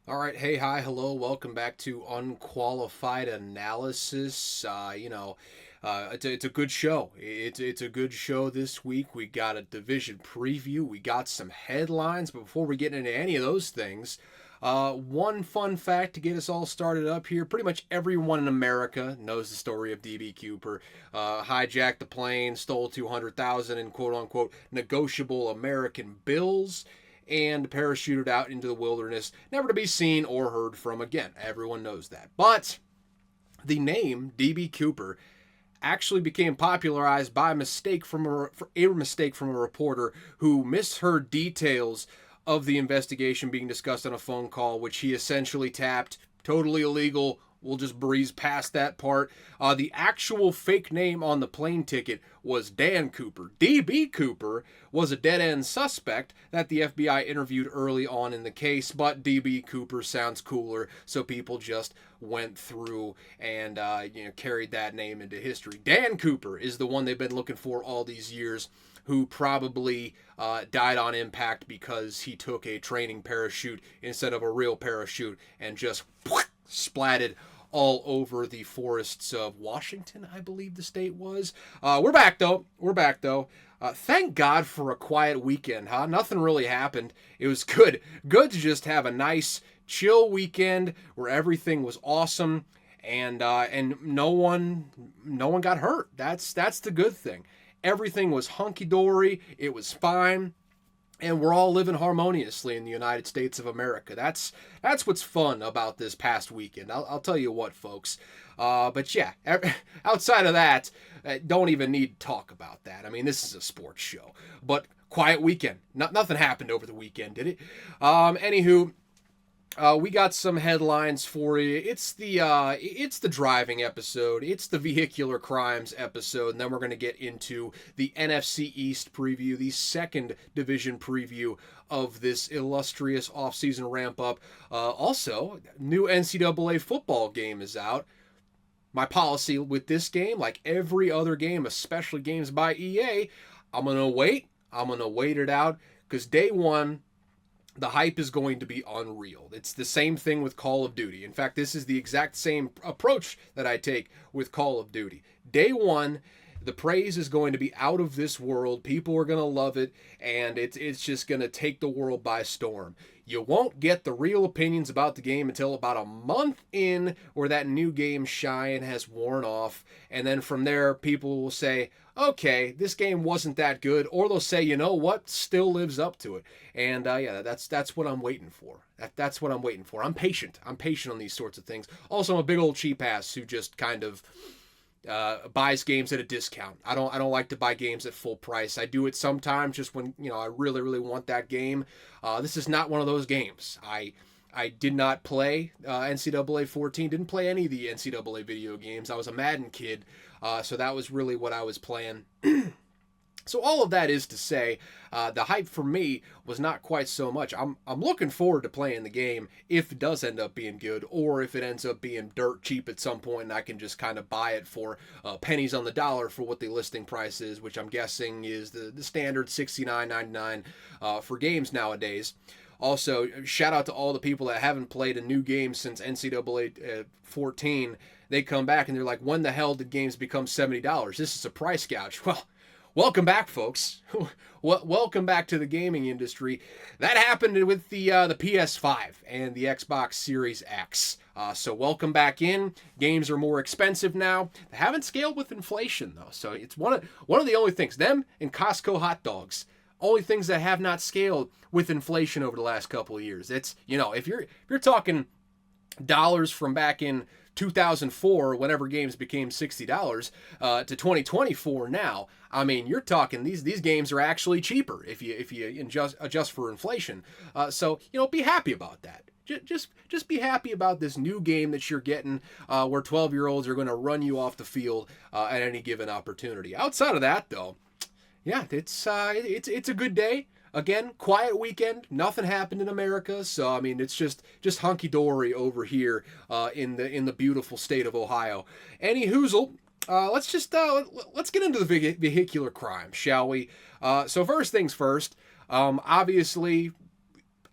All right, hey, hi, hello, welcome back to Unqualified Analysis. It's a good show. It's a good show this week. We got a division preview. We got some headlines. But before we get into any of those things, one fun fact to get us all started up here. Pretty much everyone in America knows the story of DB Cooper. Hijacked the plane, stole 200,000 in quote unquote negotiable American bills and parachuted out into the wilderness, never to be seen or heard from again. Everyone knows that. But the name DB Cooper actually became popularized by a mistake from a reporter who misheard details of the investigation being discussed on a phone call, which he essentially tapped. Totally illegal. We'll just breeze past that part. The actual fake name on the plane ticket was Dan Cooper. DB Cooper was a dead end suspect that the FBI interviewed early on in the case, but DB Cooper sounds cooler, so people just went through and carried that name into history. Dan Cooper is the one they've been looking for all these years, who probably died on impact because he took a training parachute instead of a real parachute and just splatted all over the forests of Washington, I believe the state was. We're back though. Thank God for a quiet weekend, huh? Nothing really happened. It was good. Good to just have a nice, chill weekend where everything was awesome and no one got hurt. That's the good thing. Everything was hunky dory. It was fine, and we're all living harmoniously in the United States of America. That's what's fun about this past weekend. I'll tell you what, folks. But yeah, outside of that, don't even need to talk about that. I mean, this is a sports show. But quiet weekend. Nothing happened over the weekend, did it? Anywho, we got some headlines for you. It's the driving episode. It's the vehicular crimes episode, and then we're going to get into the NFC East preview, the second division preview of this illustrious offseason ramp up. Also, new NCAA football game is out. My policy with this game, like every other game, especially games by EA, I'm gonna wait. I'm gonna wait it out because day one, the hype is going to be unreal. It's the same thing with Call of Duty. In fact, this is the exact same approach that I take with Call of Duty. Day one, the praise is going to be out of this world. People are going to love it, and it's just going to take the world by storm. You won't get the real opinions about the game until about a month in, where that new game shine has worn off, and then from there, people will say, okay, this game wasn't that good, or they'll say, you know what, still lives up to it. And yeah, that's what I'm waiting for. That's what I'm waiting for. I'm patient. I'm patient on these sorts of things. Also, I'm a big old cheap ass who just kind of buys games at a discount. I don't like to buy games at full price. I do it sometimes just when I really want that game. This is not one of those games. I did not play NCAA 14. Didn't play any of the NCAA video games. I was a Madden kid, so that was really what I was playing. So all of that is to say, the hype for me was not quite so much. I'm looking forward to playing the game if it does end up being good, or if it ends up being dirt cheap at some point, and I can just kind of buy it for pennies on the dollar for what the listing price is, which I'm guessing is the standard $69.99 for games nowadays. Also, shout out to all the people that haven't played a new game since NCAA 14. They come back and they're like, when the hell did games become $70? This is a price gouge. Well, welcome back, folks. Welcome back to the gaming industry. That happened with the PS5 and the Xbox Series X. So welcome back in. Games are more expensive now. They haven't scaled with inflation though, so it's one of the only things. Them and Costco hot dogs, only things that have not scaled with inflation over the last couple of years. It's if you're talking dollars from back in 2004, whenever games became $60, to 2024 now. I mean, you're talking these games are actually cheaper if you adjust for inflation. So be happy about that. Just be happy about this new game that you're getting, where 12-year-olds are going to run you off the field at any given opportunity. Outside of that, though, yeah, it's a good day. Again, quiet weekend. Nothing happened in America, so I mean, it's just hunky dory over here in the beautiful state of Ohio. Any hoozle. Let's get into the vehicular crime, shall we? So first things first. Obviously,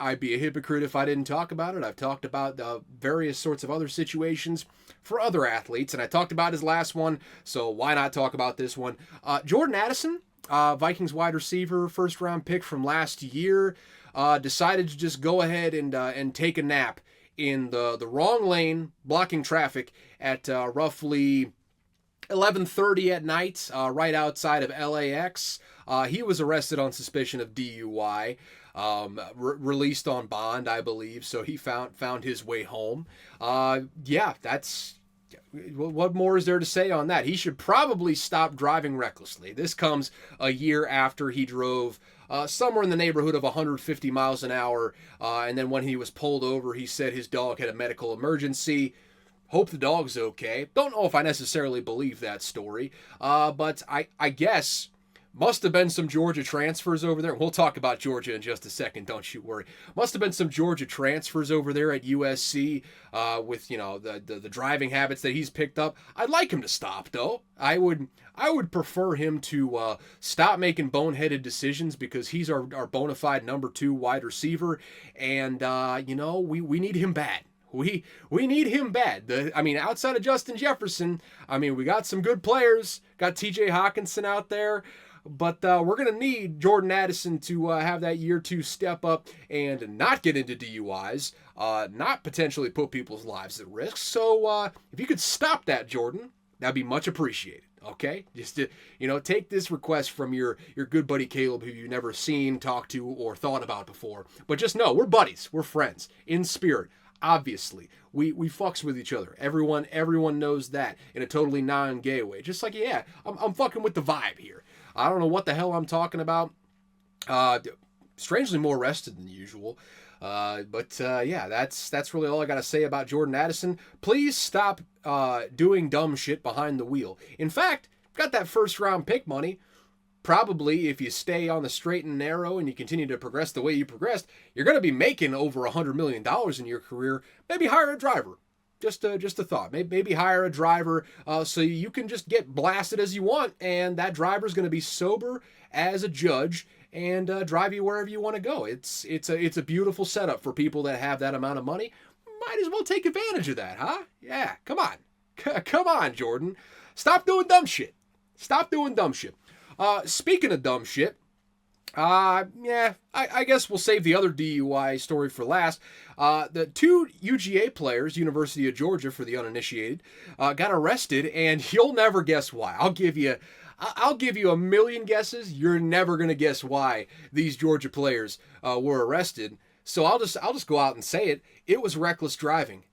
I'd be a hypocrite if I didn't talk about it. I've talked about various sorts of other situations for other athletes, and I talked about his last one, so why not talk about this one? Jordan Addison, Vikings wide receiver, first-round pick from last year, decided to just go ahead and take a nap in the wrong lane, blocking traffic at roughly 11:30 at night, right outside of LAX. He was arrested on suspicion of DUI, released on bond, I believe, so he found his way home. Yeah, that's... What more is there to say on that? He should probably stop driving recklessly. This comes a year after he drove somewhere in the neighborhood of 150 miles an hour, and then when he was pulled over, he said his dog had a medical emergency. Hope the dog's okay. Don't know if I necessarily believe that story, but I guess must have been some Georgia transfers over there. We'll talk about Georgia in just a second, don't you worry. Must have been some Georgia transfers over there at USC with, the driving habits that he's picked up. I'd like him to stop, though. I would prefer him to stop making boneheaded decisions, because he's our bona fide number 2 wide receiver, and, we need him bad. We need him bad. Outside of Justin Jefferson, we got some good players. Got TJ Hawkinson out there. But we're going to need Jordan Addison to have that year 2 step up and not get into DUIs, not potentially put people's lives at risk. So if you could stop that, Jordan, that'd be much appreciated. Okay? Just to, take this request from your good buddy Caleb, who you've never seen, talked to, or thought about before. But just know, we're buddies. We're friends. In spirit. Obviously, we fucks with each other. Everyone knows that in a totally non-gay way. Just like, yeah, I'm fucking with the vibe here. I don't know what the hell I'm talking about. Strangely more rested than usual. But that's really all I got to say about Jordan Addison. Please stop doing dumb shit behind the wheel. In fact, got that first-round pick money. Probably, if you stay on the straight and narrow and you continue to progress the way you progressed, you're going to be making over $100 million in your career. Maybe hire a driver. Just a thought. Maybe hire a driver so you can just get blasted as you want, and that driver's going to be sober as a judge and drive you wherever you want to go. It's a beautiful setup for people that have that amount of money. Might as well take advantage of that, huh? Yeah, come on. Come on, Jordan. Stop doing dumb shit. Speaking of dumb shit, I guess we'll save the other DUI story for last. The 2 UGA players, University of Georgia for the uninitiated, got arrested, and you'll never guess why. I'll give you a million guesses. You're never gonna guess why these Georgia players were arrested. So I'll just go out and say it. It was reckless driving.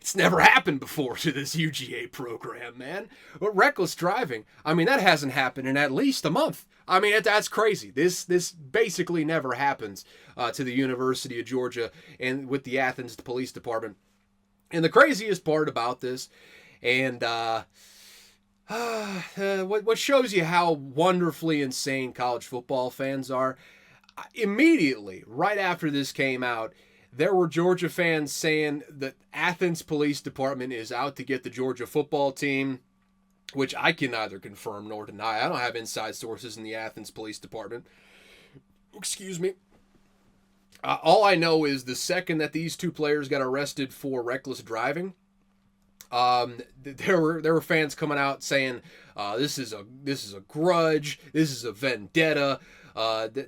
It's never happened before to this UGA program, man. But reckless driving, that hasn't happened in at least a month. That's crazy. This basically never happens to the University of Georgia and with the Athens Police Department. And the craziest part about this, and what shows you how wonderfully insane college football fans are, immediately, right after this came out, there were Georgia fans saying that Athens Police Department is out to get the Georgia football team, which I can neither confirm nor deny. I don't have inside sources in the Athens Police Department. Excuse me. All I know is the second that these 2 players got arrested for reckless driving, there were fans coming out saying this is a grudge, this is a vendetta.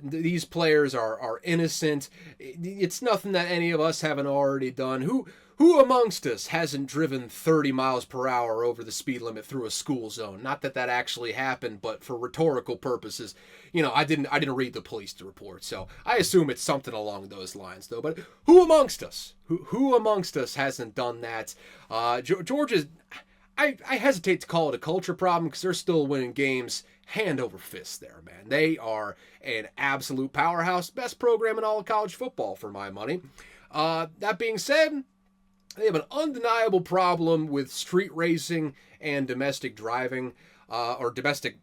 These players are innocent. It's nothing that any of us haven't already done. Who amongst us hasn't driven 30 miles per hour over the speed limit through a school zone? Not that actually happened, but for rhetorical purposes, I didn't read the police report, so I assume it's something along those lines, though. But who amongst us? Who amongst us hasn't done that? Georgia's, I hesitate to call it a culture problem, because they're still winning games hand over fist there, man. They are an absolute powerhouse, best program in all of college football for my money. That being said, they have an undeniable problem with street racing and domestic driving, or domestic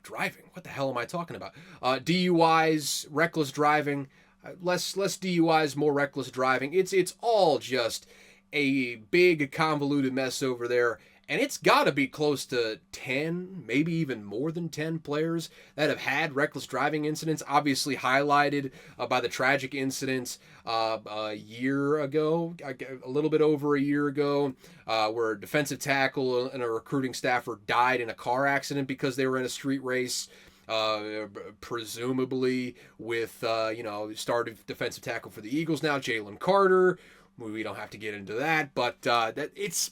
driving. What the hell am I talking about? DUIs, reckless driving, less DUIs, more reckless driving. It's all just a big convoluted mess over there. And it's got to be close to 10, maybe even more than 10 players that have had reckless driving incidents, obviously highlighted by the tragic incidents a year ago, a little bit over a year ago, where a defensive tackle and a recruiting staffer died in a car accident because they were in a street race. Presumably with, started defensive tackle for the Eagles now, Jalen Carter. We don't have to get into that, but that it's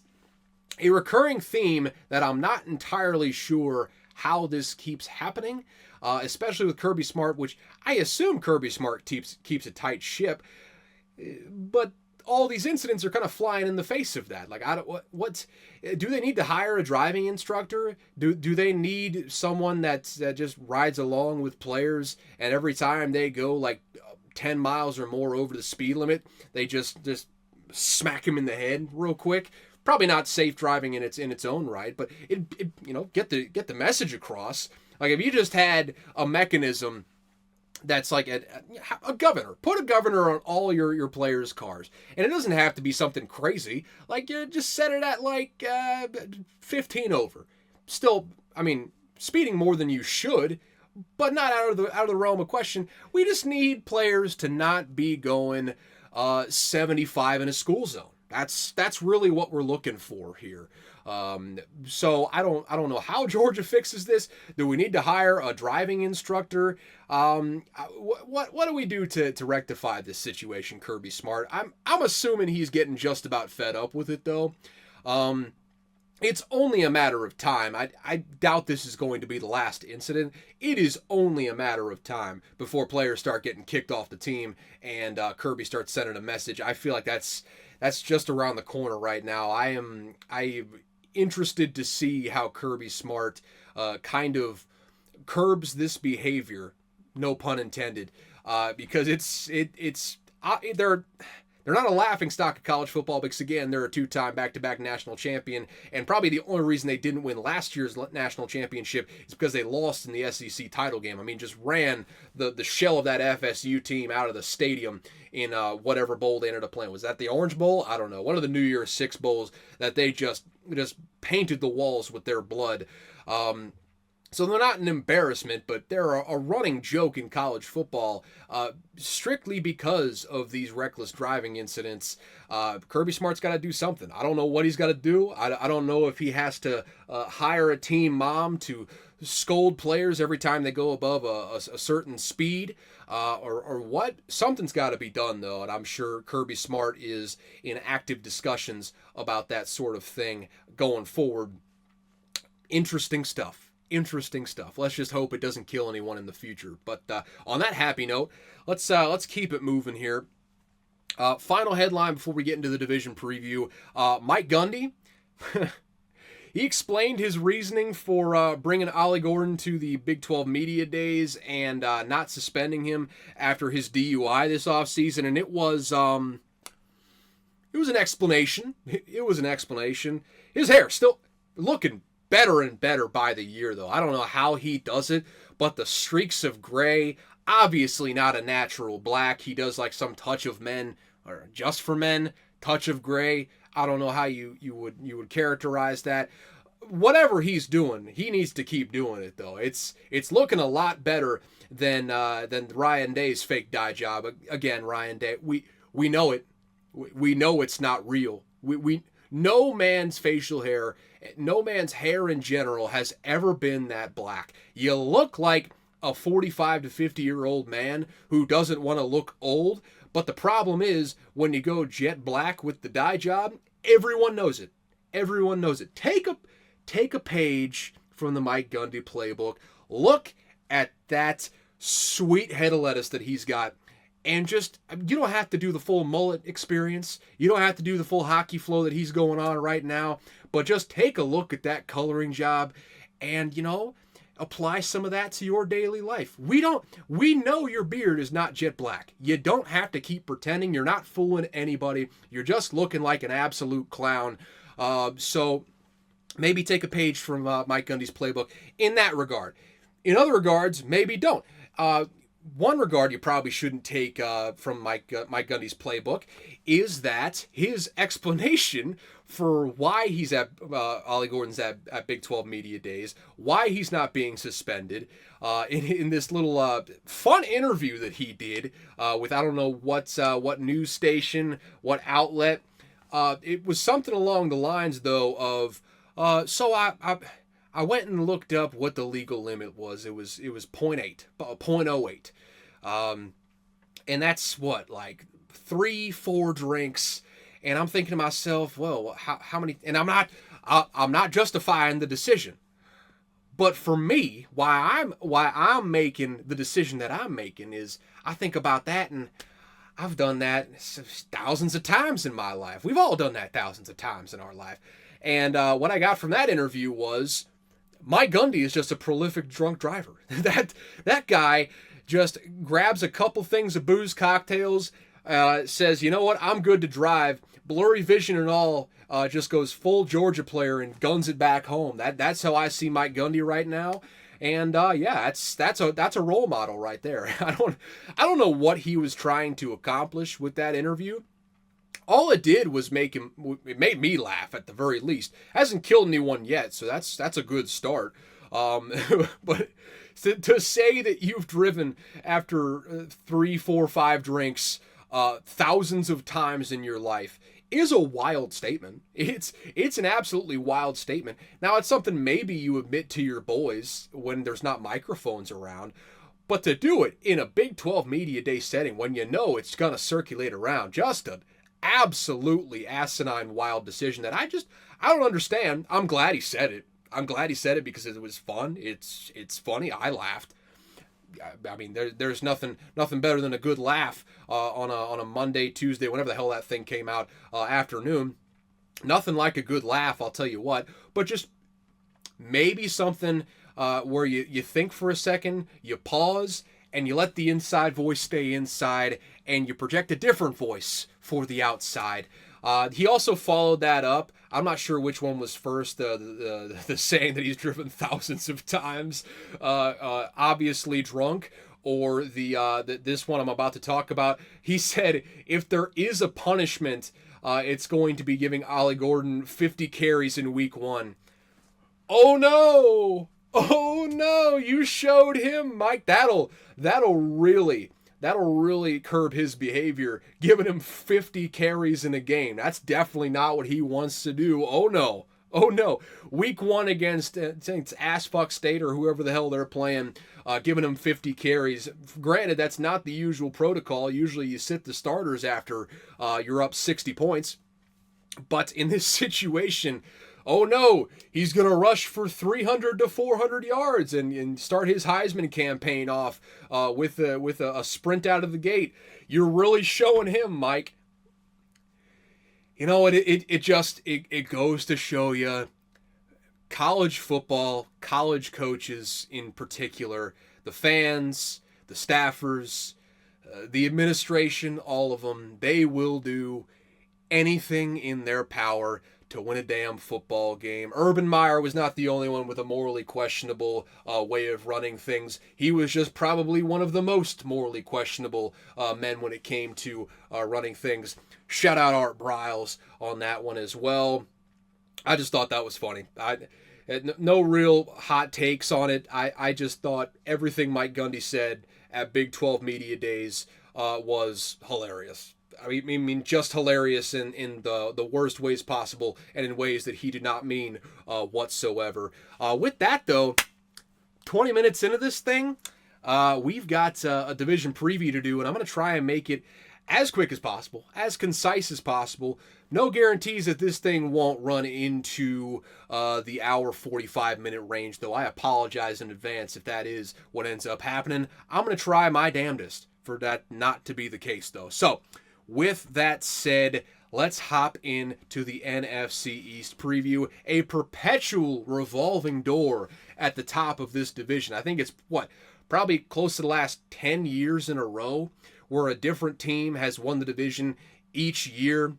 a recurring theme that I'm not entirely sure how this keeps happening, especially with Kirby Smart, which I assume Kirby Smart keeps a tight ship, but all these incidents are kind of flying in the face of that. Like, what do they need to hire a driving instructor? Do they need someone that just rides along with players, and every time they go like 10 miles or more over the speed limit, they just smack him in the head real quick? Probably not safe driving in its own right, but it get the message across. Like, if you just had a mechanism that's like a governor, put a governor on all your players' cars, and it doesn't have to be something crazy. Like, just set it at like 15 over. Still, I mean, speeding more than you should, but not out of the realm of question. We just need players to not be going 75 in a school zone. That's really what we're looking for here. So I don't know how Georgia fixes this. Do we need to hire a driving instructor? What do we do to rectify this situation, Kirby Smart? I'm assuming he's getting just about fed up with it though. It's only a matter of time. I doubt this is going to be the last incident. It is only a matter of time before players start getting kicked off the team and Kirby starts sending a message. I feel like that's just around the corner right now. I'm interested to see how Kirby Smart kind of curbs this behavior, no pun intended, because they're not a laughing stock of college football because, again, they're a two-time back-to-back national champion, and probably the only reason they didn't win last year's national championship is because they lost in the SEC title game. I mean, just ran the shell of that FSU team out of the stadium in whatever bowl they ended up playing. Was that the Orange Bowl? I don't know. One of the New Year's Six bowls that they just painted the walls with their blood. So they're not an embarrassment, but they're a running joke in college football, strictly because of these reckless driving incidents. Kirby Smart's got to do something. I don't know what he's got to do. I don't know if he has to hire a team mom to scold players every time they go above a certain speed, or what. Something's got to be done, though, and I'm sure Kirby Smart is in active discussions about that sort of thing going forward. Interesting stuff. Let's just hope it doesn't kill anyone in the future. But on that happy note, let's keep it moving here. Final headline before we get into the division preview. Mike Gundy, he explained his reasoning for bringing Ollie Gordon to the Big 12 Media Days and not suspending him after his DUI this offseason. And it was an explanation. It was an explanation. His hair still looking better and better by the year, though. I don't know how he does it, but the streaks of gray, obviously not a natural black. He does like some touch of men, or just for men, touch of gray. I don't know how you would characterize that. Whatever he's doing, he needs to keep doing it, though. It's looking a lot better than Ryan Day's fake dye job. Again, Ryan Day, we know it. We know it's not real. We no man's facial hair, no man's hair in general has ever been that black. You look like a 45 to 50-year-old man who doesn't want to look old, but the problem is when you go jet black with the dye job, everyone knows it. Everyone knows it. Take a page from the Mike Gundy playbook. Look at that sweet head of lettuce that he's got. And just, you don't have to do the full mullet experience. You don't have to do the full hockey flow that he's going on right now. But just take a look at that coloring job and, apply some of that to your daily life. We know your beard is not jet black. You don't have to keep pretending. You're not fooling anybody. You're just looking like an absolute clown. So maybe take a page from Mike Gundy's playbook in that regard. In other regards, maybe don't. one regard you probably shouldn't take from Mike Gundy's playbook is that his explanation for why he's at Ollie Gordon's at Big 12 Media Days, why he's not being suspended, in this little fun interview that he did with I don't know what news station, what outlet. It was something along the lines though of I went and looked up what the legal limit was. It was 0.08. And that's what, like 3-4 drinks. And I'm thinking to myself, well, how many? And I'm not justifying the decision, but for me, why I'm making the decision that I'm making is I think about that, and I've done that thousands of times in my life. We've all done that thousands of times in our life. And what I got from that interview was Mike Gundy is just a prolific drunk driver. That guy just grabs a couple things of booze, cocktails, says, you know what, I'm good to drive, blurry vision and all, just goes full Georgia player and guns it back home. That's how I see Mike Gundy right now. And yeah, that's a role model right there. I don't know what he was trying to accomplish with that interview. All it did was it made me laugh at the very least. Hasn't killed anyone yet, so that's a good start. But to say that you've driven after 3, 4, 5 drinks thousands of times in your life is a wild statement. It's an absolutely wild statement. Now, it's something maybe you admit to your boys when there's not microphones around, but to do it in a Big 12 Media Day setting when you know it's going to circulate around, just an absolutely asinine, wild decision that I don't understand. I'm glad he said it. I'm glad he said it because it was fun. It's funny. I laughed. I mean, there's nothing better than a good laugh on a Monday, Tuesday, whenever the hell that thing came out, afternoon. Nothing like a good laugh, I'll tell you what. But just maybe something where you think for a second, you pause, and you let the inside voice stay inside, and you project a different voice for the outside. He also followed that up. I'm not sure which one was first, the saying that he's driven thousands of times, obviously drunk, or this one I'm about to talk about. He said if there is a punishment, it's going to be giving Ollie Gordon 50 carries in week 1. Oh no! Oh no! You showed him, Mike. That'll really curb his behavior, giving him 50 carries in a game. That's definitely not what he wants to do. Oh no. Oh no. Week 1 against it's Assfuck State or whoever the hell they're playing, giving him 50 carries. Granted, that's not the usual protocol. Usually you sit the starters after you're up 60 points. But in this situation, oh no, he's going to rush for 300 to 400 yards and start his Heisman campaign off with a sprint out of the gate. You're really showing him, Mike. You know what? It goes to show you college football, college coaches in particular, the fans, the staffers, the administration, all of them, they will do anything in their power to win a damn football game. Urban Meyer was not the only one with a morally questionable way of running things. He was just probably one of the most morally questionable men when it came to running things. Shout out Art Briles on that one as well. I just thought that was funny. No real hot takes on it. I just thought everything Mike Gundy said at Big 12 Media Days was hilarious. I mean, just hilarious in the worst ways possible and in ways that he did not mean whatsoever. With that, though, 20 minutes into this thing, we've got a division preview to do, and I'm going to try and make it as quick as possible, as concise as possible. No guarantees that this thing won't run into the hour 45-minute range, though I apologize in advance if that is what ends up happening. I'm going to try my damnedest for that not to be the case, though. So, with that said, let's hop into the NFC East preview, a perpetual revolving door at the top of this division. I think it's, probably close to the last 10 years in a row where a different team has won the division each year.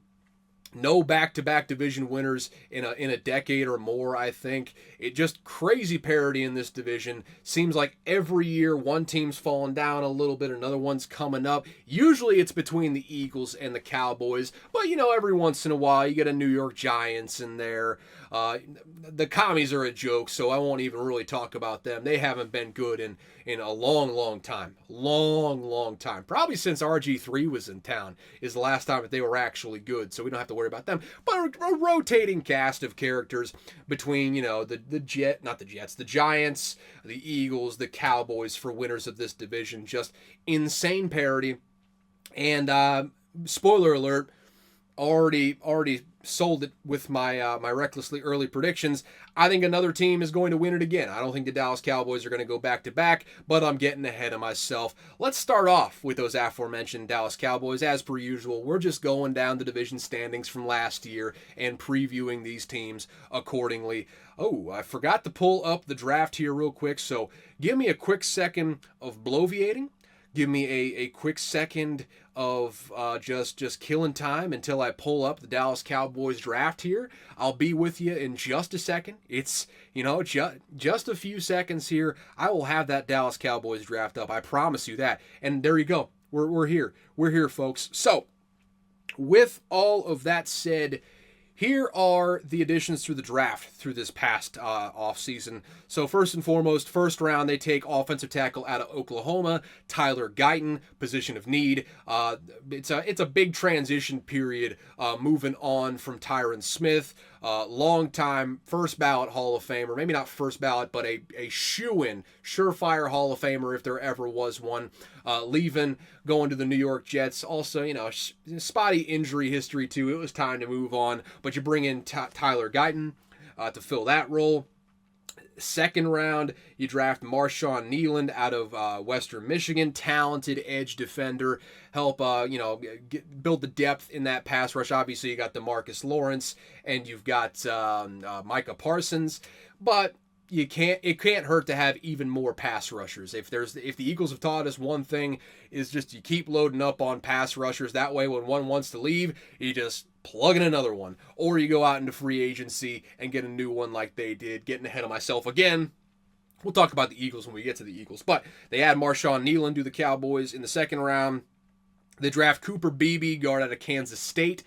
No back-to-back division winners in a decade or more, I think. It just crazy parity in this division. Seems like every year one team's falling down a little bit, another one's coming up. Usually it's between the Eagles and the Cowboys, but every once in a while you get a New York Giants in there. The commies are a joke, so I won't even really talk about them. They haven't been good in a long time. Long time. Probably since RG3 was in town is the last time that they were actually good, so we don't have to worry about them. But a rotating cast of characters between, the Giants, the Eagles, the Cowboys for winners of this division. Just insane parity. And spoiler alert, already sold it with my my recklessly early predictions. I think another team is going to win it again. I don't think the Dallas Cowboys are going to go back to back, but I'm getting ahead of myself. Let's start off with those aforementioned Dallas Cowboys. As per usual, we're just going down the division standings from last year and previewing these teams accordingly. Oh, I forgot to pull up the draft here real quick, so give me a quick second of bloviating. Give me a quick second of just killing time until I pull up the Dallas Cowboys draft here. I'll be with you in just a second. It's, just a few seconds here. I will have that Dallas Cowboys draft up. I promise you that. And there you go. We're here. We're here, folks. So, with all of that said, here are the additions through the draft through this past offseason. So first and foremost, first round, they take offensive tackle out of Oklahoma, Tyler Guyton, position of need. It's a big transition period moving on from Tyron Smith, long-time first ballot Hall of Famer. Maybe not first ballot, but a shoo-in, surefire Hall of Famer if there ever was one. Leaving, going to the New York Jets. Also, spotty injury history too. It was time to move on. But you bring in Tyler Guyton to fill that role. Second round, you draft Marshawn Kneeland out of Western Michigan, talented edge defender, help build the depth in that pass rush. Obviously, you got DeMarcus Lawrence and you've got Micah Parsons, but it can't hurt to have even more pass rushers. If the Eagles have taught us one thing, is just you keep loading up on pass rushers. That way, when one wants to leave, you just plug in another one, or you go out into free agency and get a new one like they did. Getting ahead of myself again. We'll talk about the Eagles when we get to the Eagles, but they add Marshawn Kneeland to the Cowboys in the second round. They draft Cooper Beebe, guard out of Kansas State.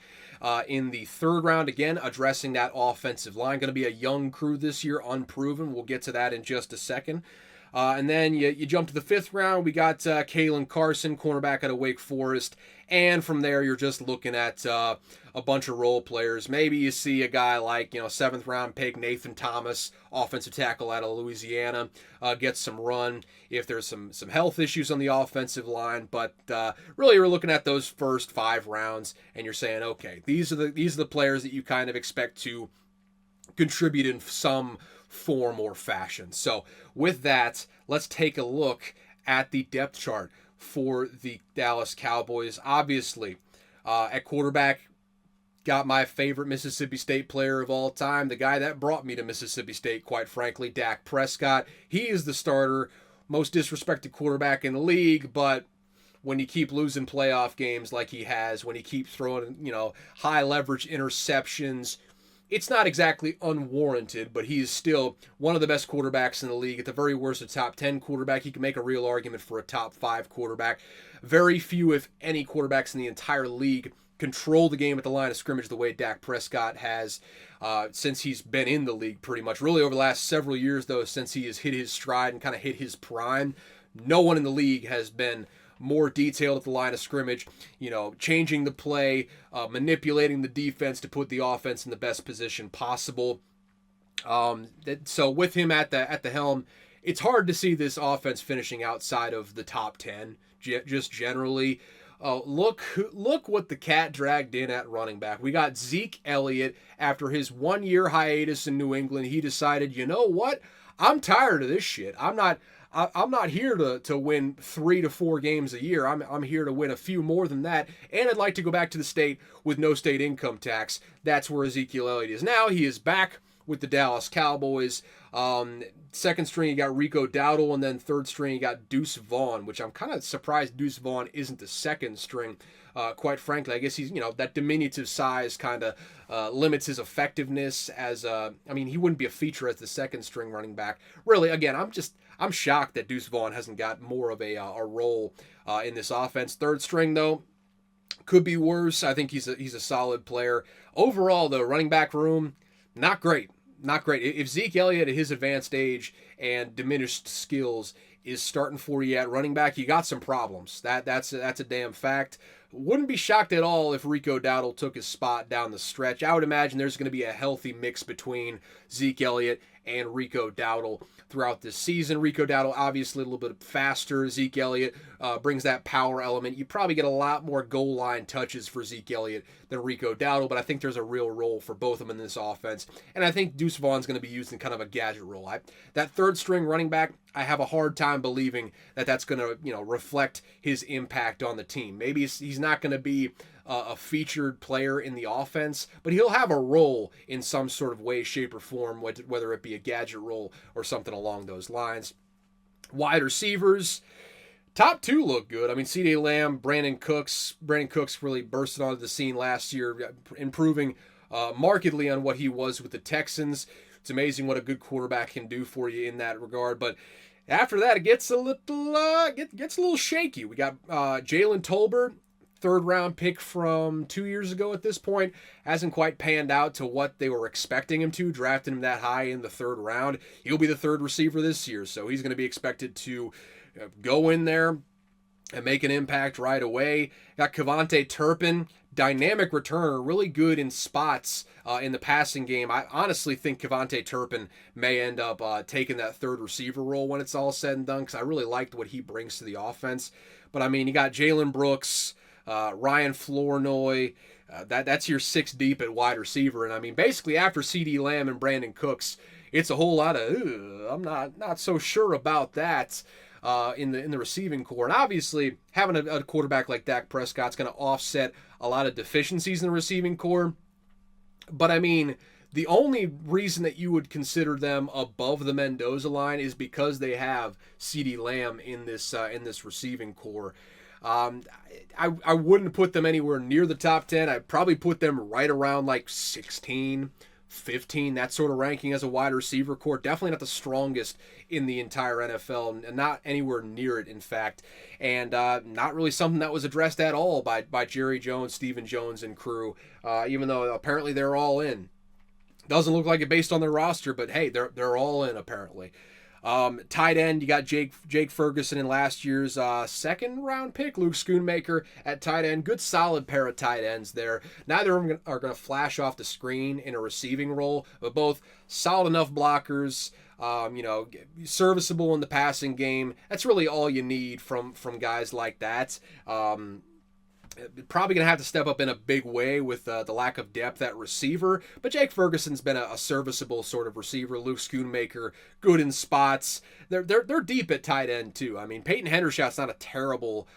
In the third round, again, addressing that offensive line. Going to be a young crew this year, unproven. We'll get to that in just a second. And then you jump to the fifth round. We got Kalen Carson, cornerback out of Wake Forest. And from there, you're just looking at a bunch of role players. Maybe you see a guy like, seventh round pick Nathan Thomas, offensive tackle out of Louisiana, gets some run if there's some health issues on the offensive line. But really, we're looking at those first 5 rounds, and you're saying, okay, these are the players that you kind of expect to contribute in some form or fashion. So with that, let's take a look at the depth chart for the Dallas Cowboys. Obviously, at quarterback, got my favorite Mississippi State player of all time, the guy that brought me to Mississippi State, quite frankly, Dak Prescott. He is the starter, most disrespected quarterback in the league, but when you keep losing playoff games like he has, when he keeps throwing, high leverage interceptions, it's not exactly unwarranted, but he's still one of the best quarterbacks in the league. At the very worst, a top 10 quarterback. He can make a real argument for a top 5 quarterback. Very few, if any, quarterbacks in the entire league control the game at the line of scrimmage the way Dak Prescott has since he's been in the league pretty much. Really over the last several years, though, since he has hit his stride and kind of hit his prime, no one in the league has been more detailed at the line of scrimmage, changing the play, manipulating the defense to put the offense in the best position possible. So with him at the helm, it's hard to see this offense finishing outside of the top 10, just generally. Look what the cat dragged in at running back. We got Zeke Elliott. After his 1-year hiatus in New England, he decided, you know what? I'm tired of this shit. I'm not here to win 3 to 4 games a year. I'm here to win a few more than that, and I'd like to go back to the state with no state income tax. That's where Ezekiel Elliott is now. He is back with the Dallas Cowboys. Second string, you got Rico Dowdle, and then third string, you got Deuce Vaughn, which I'm kind of surprised Deuce Vaughn isn't the second string. Quite frankly, I guess he's, that diminutive size kind of limits his effectiveness as, he wouldn't be a feature as the second string running back. Really, again, I'm shocked that Deuce Vaughn hasn't got more of a role in this offense. Third string, though, could be worse. I think he's a solid player. Overall, the running back room, not great. Not great. If Zeke Elliott at his advanced age and diminished skills is starting for you at running back, you got some problems. That's a damn fact. Wouldn't be shocked at all if Rico Dowdle took his spot down the stretch. I would imagine there's going to be a healthy mix between Zeke Elliott and Rico Dowdle throughout this season. Rico Dowdle obviously a little bit faster. Zeke Elliott brings that power element. You probably get a lot more goal line touches for Zeke Elliott than Rico Dowdle, but I think there's a real role for both of them in this offense. And I think Deuce Vaughn's going to be used in kind of a gadget role. That third string running back, I have a hard time believing that that's going to reflect his impact on the team. Maybe he's not going to be a featured player in the offense, but he'll have a role in some sort of way, shape, or form, whether it be a gadget role or something along those lines. Wide receivers, top two look good. CeeDee Lamb, Brandon Cooks. Brandon Cooks really bursted onto the scene last year, improving markedly on what he was with the Texans. It's amazing what a good quarterback can do for you in that regard, but after that, it gets a little shaky. We got Jalen Tolbert, third-round pick from 2 years ago at this point. Hasn't quite panned out to what they were expecting him to, drafting him that high in the third round. He'll be the third receiver this year, so he's going to be expected to go in there and make an impact right away. Got Kevontae Turpin, dynamic returner, really good in spots in the passing game. I honestly think Kevontae Turpin may end up taking that third receiver role when it's all said and done, because I really liked what he brings to the offense. But you got Jalen Brooks, Ryan Flournoy. That's your six deep at wide receiver. And basically after CeeDee Lamb and Brandon Cooks, it's a whole lot of I'm not so sure about that in the receiving core. And obviously having a quarterback like Dak Prescott's going to offset a lot of deficiencies in the receiving core. But the only reason that you would consider them above the Mendoza line is because they have CeeDee Lamb in this receiving core. I wouldn't put them anywhere near the top 10. I'd probably put them right around like 16, 15, that sort of ranking as a wide receiver core. Definitely not the strongest in the entire NFL, and not anywhere near it, in fact. And not really something that was addressed at all by Jerry Jones, Stephen Jones, and crew, even though apparently they're all in. Doesn't look like it based on their roster, but hey, they're all in apparently. Tight end, you got Jake Ferguson in last year's second round pick, Luke Schoonmaker at tight end. Good solid pair of tight ends there. Neither of them are going to flash off the screen in a receiving role, but both solid enough blockers, serviceable in the passing game. That's really all you need from guys like that. Probably going to have to step up in a big way with the lack of depth at receiver. But Jake Ferguson's been a serviceable sort of receiver. Luke Schoonmaker, good in spots. They're deep at tight end too. Peyton Hendershot's not a terrible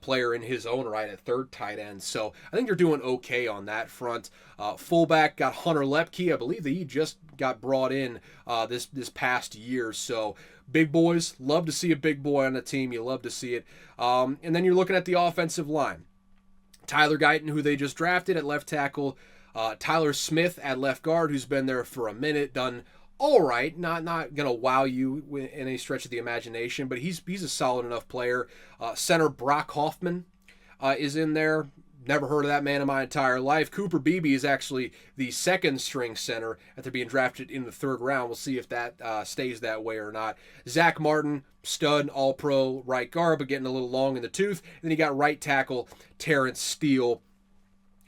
player in his own right at third tight end. So I think they're doing okay on that front. Fullback got Hunter Lepke. I believe that he just got brought in this past year. So big boys, love to see a big boy on the team. You love to see it. And then you're looking at the offensive line. Tyler Guyton, who they just drafted at left tackle. Tyler Smith at left guard, who's been there for a minute, done all right. Not going to wow you in any stretch of the imagination, but he's a solid enough player. Center Brock Hoffman is in there. Never heard of that man in my entire life. Cooper Beebe is actually the second string center after being drafted in the third round. We'll see if that stays that way or not. Zach Martin, stud, all-pro right guard, but getting a little long in the tooth. And then you got right tackle Terrence Steele.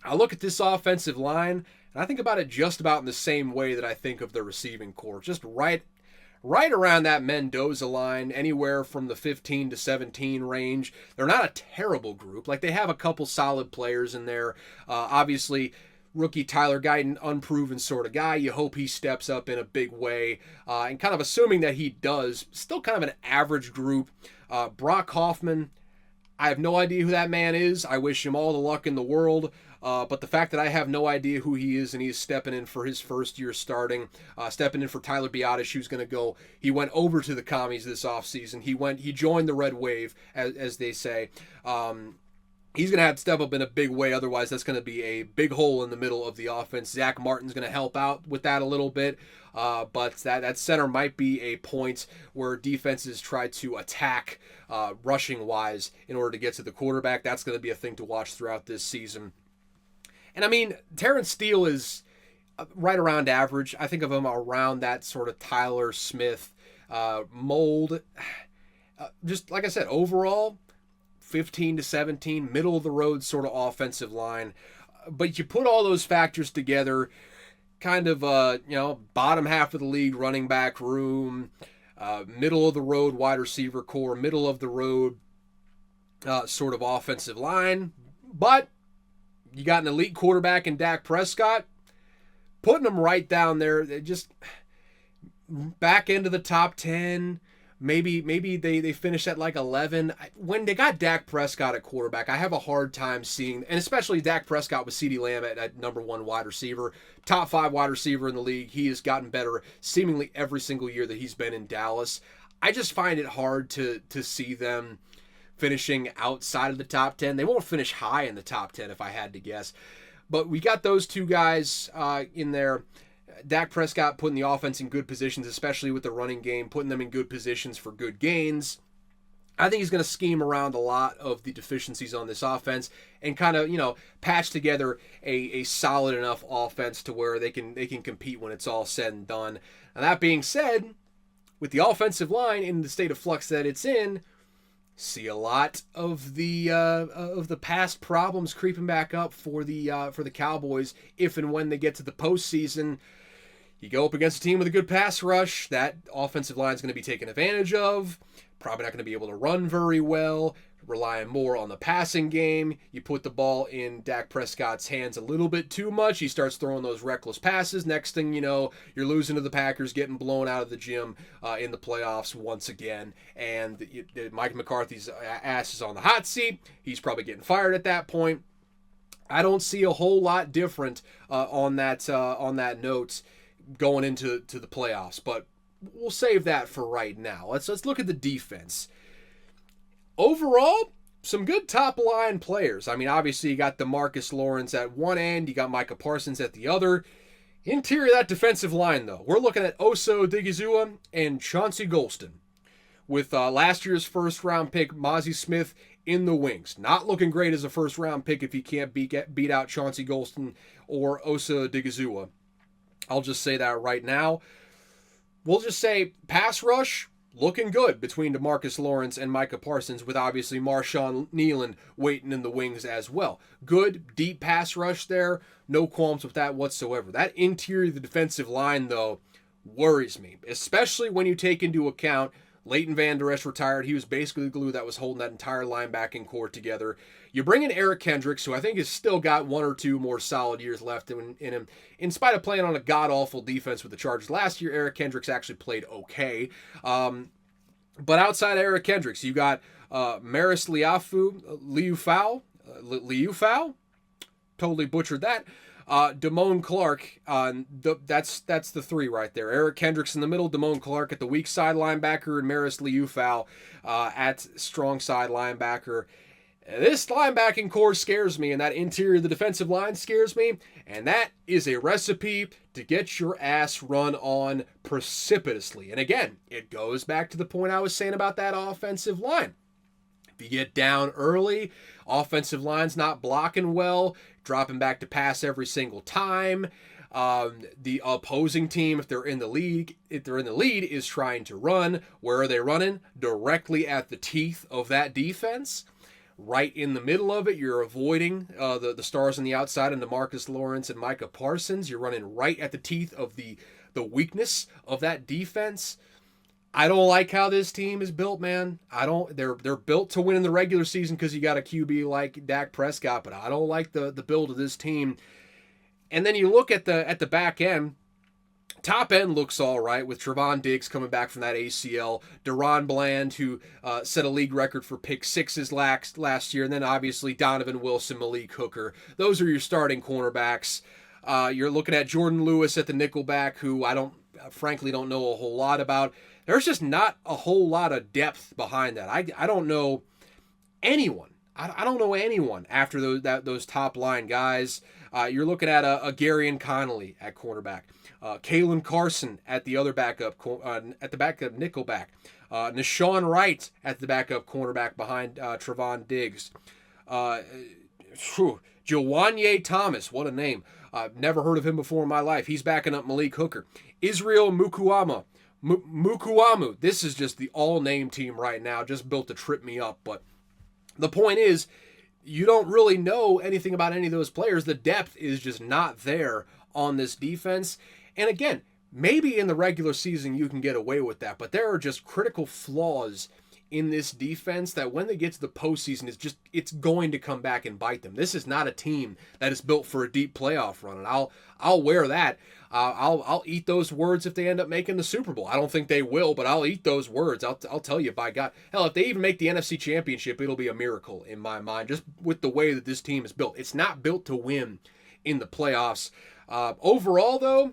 I look at this offensive line, and I think about it just about in the same way that I think of the receiving core. Just right around that Mendoza line, anywhere from the 15 to 17 range. They're not a terrible group. Like, they have a couple solid players in there. Obviously, rookie Tyler Guyton, unproven sort of guy. You hope he steps up in a big way. And kind of assuming that he does, still kind of an average group. Brock Hoffman, I have no idea who that man is. I wish him all the luck in the world. But the fact that I have no idea who he is and he's stepping in for his first year starting, stepping in for Tyler Biadasz, who's going to go. He went over to the Commies this offseason. He joined the Red Wave, as they say. He's going to have to step up in a big way. Otherwise, that's going to be a big hole in the middle of the offense. Zach Martin's going to help out with that a little bit. But that center might be a point where defenses try to attack rushing-wise in order to get to the quarterback. That's going to be a thing to watch throughout this season. And, I mean, Terrence Steele is right around average. I think of him around that sort of Tyler Smith mold. Just like I said, overall, 15 to 17, middle of the road sort of offensive line. But you put all those factors together, kind of, bottom half of the league running back room, middle of the road wide receiver core, middle of the road sort of offensive line. But you got an elite quarterback in Dak Prescott, putting them right down there. They just back into the top 10. Maybe they finish at like 11. When they got Dak Prescott at quarterback, I have a hard time seeing, and especially Dak Prescott with CeeDee Lamb at number 1 wide receiver, top 5 wide receiver in the league. He has gotten better seemingly every single year that he's been in Dallas. I just find it hard to see them finishing outside of the top 10. They won't finish high in the top 10 if I had to guess. But we got those two guys in there. Dak Prescott putting the offense in good positions, especially with the running game, putting them in good positions for good gains. I think he's going to scheme around a lot of the deficiencies on this offense and kind of, patch together a solid enough offense to where they can compete when it's all said and done. Now, that being said, with the offensive line in the state of flux that it's in, see a lot of the past problems creeping back up for the Cowboys if and when they get to the postseason. You go up against a team with a good pass rush, that offensive line is going to be taken advantage of. Probably not going to be able to run very well, relying more on the passing game. You put the ball in Dak Prescott's hands a little bit too much. He starts throwing those reckless passes. Next thing you know, you're losing to the Packers, getting blown out of the gym in the playoffs once again. And Mike McCarthy's ass is on the hot seat. He's probably getting fired at that point. I don't see a whole lot different on that note going into the playoffs, but we'll save that for right now. Let's look at the defense. Overall, some good top-line players. I mean, obviously, you got DeMarcus Lawrence at one end. You got Micah Parsons at the other. Interior of that defensive line, though, we're looking at Osa Odigizua and Chauncey Golston. With last year's first-round pick, Mozzie Smith, in the wings. Not looking great as a first-round pick if he can't beat out Chauncey Golston or Osa Odigizua. I'll just say that right now. We'll just say pass rush, looking good between DeMarcus Lawrence and Micah Parsons, with obviously Marshawn Nealon waiting in the wings as well. Good, deep pass rush there. No qualms with that whatsoever. That interior of the defensive line, though, worries me, especially when you take into account Leighton Vander Esch retired. He was basically the glue that was holding that entire linebacking core together. You bring in Eric Kendricks, who I think has still got 1 or 2 more solid years left in him. In spite of playing on a god-awful defense with the Chargers last year, Eric Kendricks actually played okay. But outside of Eric Kendricks, you got Maris Liufau, totally butchered that. Damone Clark, that's the 3 right there. Eric Kendricks in the middle, Damone Clark at the weak side linebacker, and Maris Liufau at strong side linebacker. This linebacking core scares me, and that interior of the defensive line scares me, and that is a recipe to get your ass run on precipitously. And again, it goes back to the point I was saying about that offensive line. If you get down early, offensive line's not blocking well, dropping back to pass every single time. The opposing team, if they're in the lead, is trying to run. Where are they running? Directly at the teeth of that defense. Right in the middle of it, you're avoiding the stars on the outside and DeMarcus Lawrence and Micah Parsons. You're running right at the teeth of the weakness of that defense. I don't like how this team is built, man. They're built to win in the regular season because you got a QB like Dak Prescott, but I don't like the build of this team. And then you look at the back end. Top end looks all right with Trevon Diggs coming back from that ACL. Deron Bland, who set a league record for pick sixes last year. And then obviously Donovan Wilson, Malik Hooker. Those are your starting cornerbacks. You're looking at Jordan Lewis at the nickelback, who I frankly don't know a whole lot about. There's just not a whole lot of depth behind that. I don't know anyone. I don't know anyone after those top line guys. You're looking at a Garyon Connolly at cornerback. Kalen Carson at the other backup, at the backup nickelback. Nashawn Wright at the backup cornerback behind Trevon Diggs. Jawanye Thomas, what a name. Never heard of him before in my life. He's backing up Malik Hooker. Israel Mukuamu. This is just the all-name team right now, just built to trip me up. But the point is, you don't really know anything about any of those players. The depth is just not there on this defense. And again, maybe in the regular season you can get away with that, but there are just critical flaws in this defense that when they get to the postseason, it's going to come back and bite them. This is not a team that is built for a deep playoff run, and I'll wear that. I'll eat those words if they end up making the Super Bowl. I don't think they will, but I'll eat those words. I'll tell you, by God, hell, if they even make the NFC Championship, it'll be a miracle in my mind, just with the way that this team is built. It's not built to win in the playoffs. Overall, though,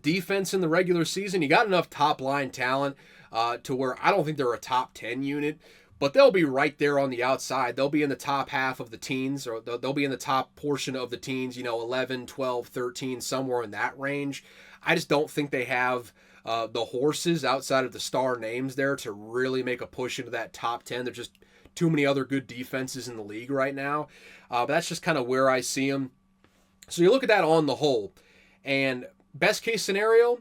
defense in the regular season, you got enough top-line talent to where I don't think they're a top 10 unit, but they'll be right there on the outside. They'll be in the top half of the teens, or they'll be in the top portion of the teens, 11, 12, 13, somewhere in that range. I just don't think they have the horses outside of the star names there to really make a push into that top 10. There's just too many other good defenses in the league right now. But that's just kind of where I see them. So you look at that on the whole, and best case scenario,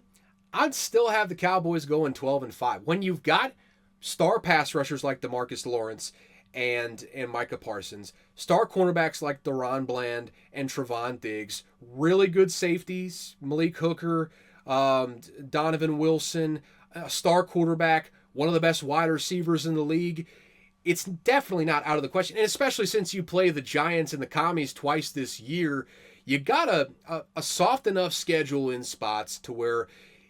I'd still have the Cowboys going 12-5. When you've got star pass rushers like DeMarcus Lawrence and Micah Parsons, star cornerbacks like Deron Bland and Trevon Diggs, really good safeties, Malik Hooker, Donovan Wilson, a star quarterback, one of the best wide receivers in the league, it's definitely not out of the question. And especially since you play the Giants and the Commies twice this year, you got a soft enough schedule in spots to where,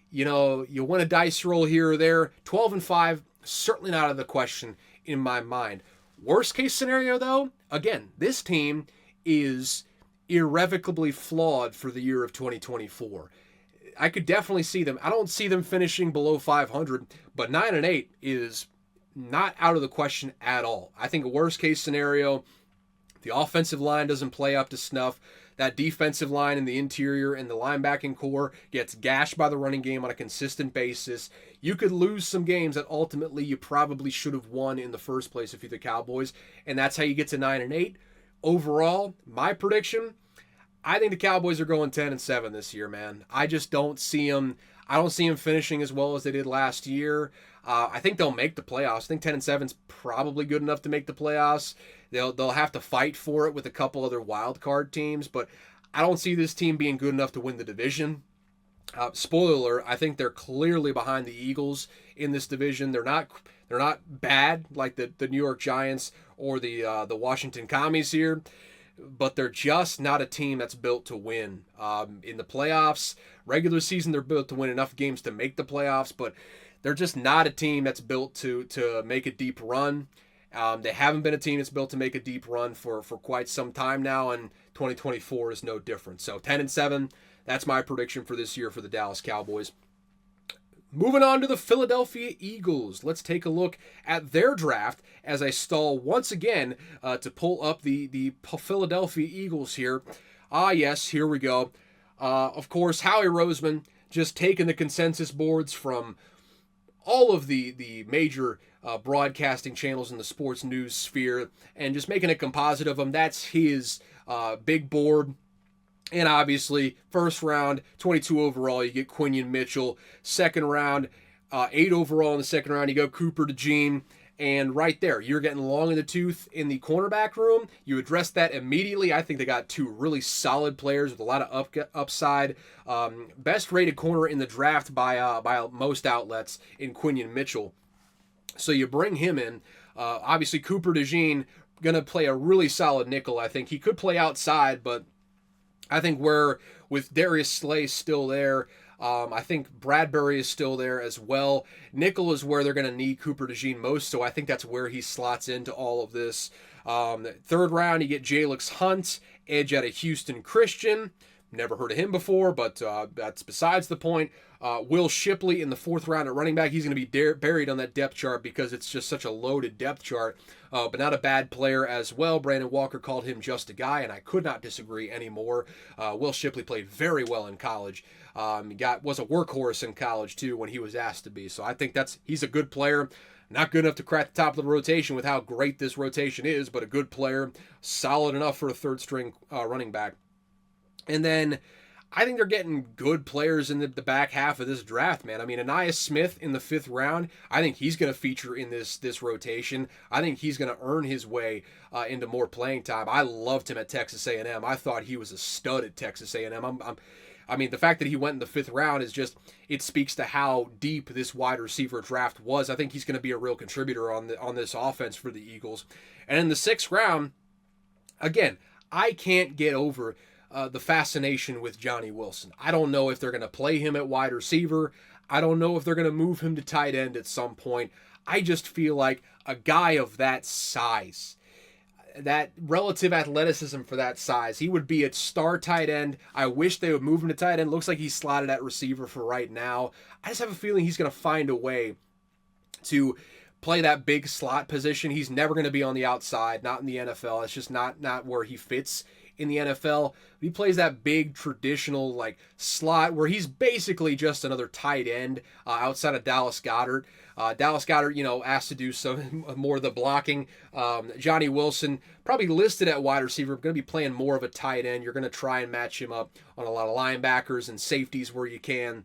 you win a dice roll here or there. 12-5, certainly not out of the question in my mind. Worst case scenario, though, again, this team is irrevocably flawed for the year of 2024. I could definitely see them. I don't see them finishing below 500, but 9-8 is not out of the question at all. I think a worst case scenario, the offensive line doesn't play up to snuff. That defensive line in the interior and the linebacking core gets gashed by the running game on a consistent basis. You could lose some games that ultimately you probably should have won in the first place if you're the Cowboys, and that's how you get to 9-8. Overall, my prediction, I think the Cowboys are going 10-7 this year, man. I just don't see them. I don't see them finishing as well as they did last year. I think they'll make the playoffs. I think 10-7 is probably good enough to make the playoffs. They'll have to fight for it with a couple other wild card teams, but I don't see this team being good enough to win the division. Spoiler alert, I think they're clearly behind the Eagles in this division. They're not bad like the New York Giants or the Washington Commies here, but they're just not a team that's built to win. In the playoffs, regular season, they're built to win enough games to make the playoffs, but they're just not a team that's built to make a deep run. They haven't been a team that's built to make a deep run for quite some time now, and 2024 is no different. So 10-7, that's my prediction for this year for the Dallas Cowboys. Moving on to the Philadelphia Eagles. Let's take a look at their draft as I stall once again to pull up the Philadelphia Eagles here. Yes, here we go. Of course, Howie Roseman just taking the consensus boards from all of the major broadcasting channels in the sports news sphere and just making a composite of them. That's his big board. And obviously, first round, 22 overall, you get Quinion Mitchell. Second round, 8 overall in the second round, you go Cooper DeJean. And right there, you're getting long in the tooth in the cornerback room. You address that immediately. I think they got 2 really solid players with a lot of upside. Best rated corner in the draft by most outlets in Quinion Mitchell. So you bring him in. Obviously, Cooper DeJean going to play a really solid nickel. I think he could play outside, but I think with Darius Slay still there, I think Bradbury is still there as well. Nickel is where they're going to need Cooper DeJean most, so I think that's where he slots into all of this. Third round, you get Jalix Hunt, edge out of Houston Christian. Never heard of him before, but that's besides the point. Will Shipley in the fourth round at running back. He's going to be buried on that depth chart because it's just such a loaded depth chart, but not a bad player as well. Brandon Walker called him just a guy, and I could not disagree anymore. Will Shipley played very well in college. Was a workhorse in college, too, when he was asked to be. So I think he's a good player. Not good enough to crack the top of the rotation with how great this rotation is, but a good player. Solid enough for a third-string running back. And then I think they're getting good players in the back half of this draft, man. I mean, Aniyah Smith in the fifth round, I think he's going to feature in this rotation. I think he's going to earn his way into more playing time. I loved him at Texas A&M. I thought he was a stud at Texas A&M. I mean, the fact that he went in the fifth round is just, it speaks to how deep this wide receiver draft was. I think he's going to be a real contributor on this offense for the Eagles. And in the sixth round, again, I can't get over the fascination with Johnny Wilson. I don't know if they're going to play him at wide receiver. I don't know if they're going to move him to tight end at some point. I just feel like a guy of that size, that relative athleticism for that size, he would be a star tight end. I wish they would move him to tight end. Looks like he's slotted at receiver for right now. I just have a feeling he's going to find a way to play that big slot position. He's never going to be on the outside, not in the NFL. It's just not where he fits in the NFL. He plays that big traditional like slot where he's basically just another tight end outside of Dallas Goedert. Dallas Goedert, asked to do some more of the blocking. Johnny Wilson, probably listed at wide receiver, going to be playing more of a tight end. You're going to try and match him up on a lot of linebackers and safeties where you can.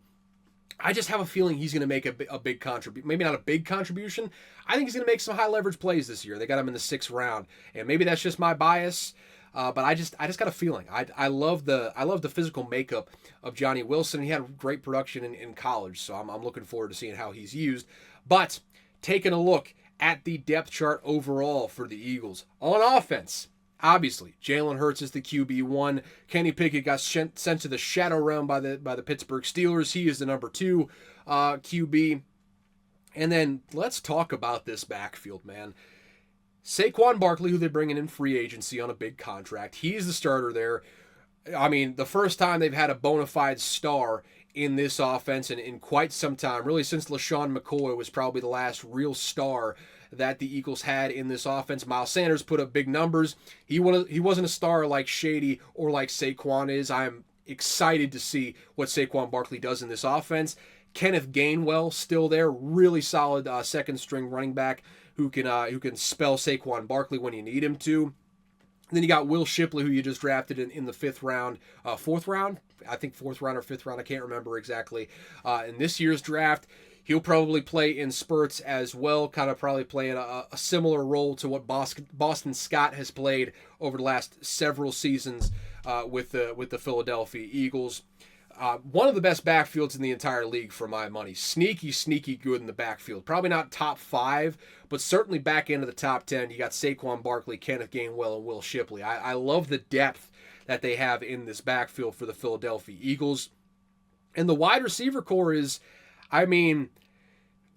I just have a feeling he's going to make a big contribution. Maybe not a big contribution. I think he's going to make some high leverage plays this year. They got him in the sixth round, and maybe that's just my bias. But I just got a feeling. I love the physical makeup of Johnny Wilson. He had great production in college, so I'm looking forward to seeing how he's used. But taking a look at the depth chart overall for the Eagles on offense, obviously Jalen Hurts is the QB1. Kenny Pickett got sent to the shadow realm by the Pittsburgh Steelers. He is the number 2 QB. And then let's talk about this backfield, man. Saquon Barkley, who they're bringing in free agency on a big contract, he's the starter there. I mean, the first time they've had a bona fide star in this offense in quite some time, really since LaShawn McCoy was probably the last real star that the Eagles had in this offense. Miles Sanders put up big numbers. He wasn't a star like Shady or like Saquon is. I'm excited to see what Saquon Barkley does in this offense. Kenneth Gainwell still there, really solid second string running back who can spell Saquon Barkley when you need him to. And then you got Will Shipley, who you just drafted in the fourth round, I think fourth round or fifth round, I can't remember exactly. In this year's draft, he'll probably play in spurts as well, kind of probably playing a similar role to what Boston Scott has played over the last several seasons with the Philadelphia Eagles. One of the best backfields in the entire league for my money. Sneaky good in the backfield. Probably not top 5, but certainly back into the top 10. You got Saquon Barkley, Kenneth Gainwell, and Will Shipley. I love the depth that they have in this backfield for the Philadelphia Eagles. And the wide receiver core is, same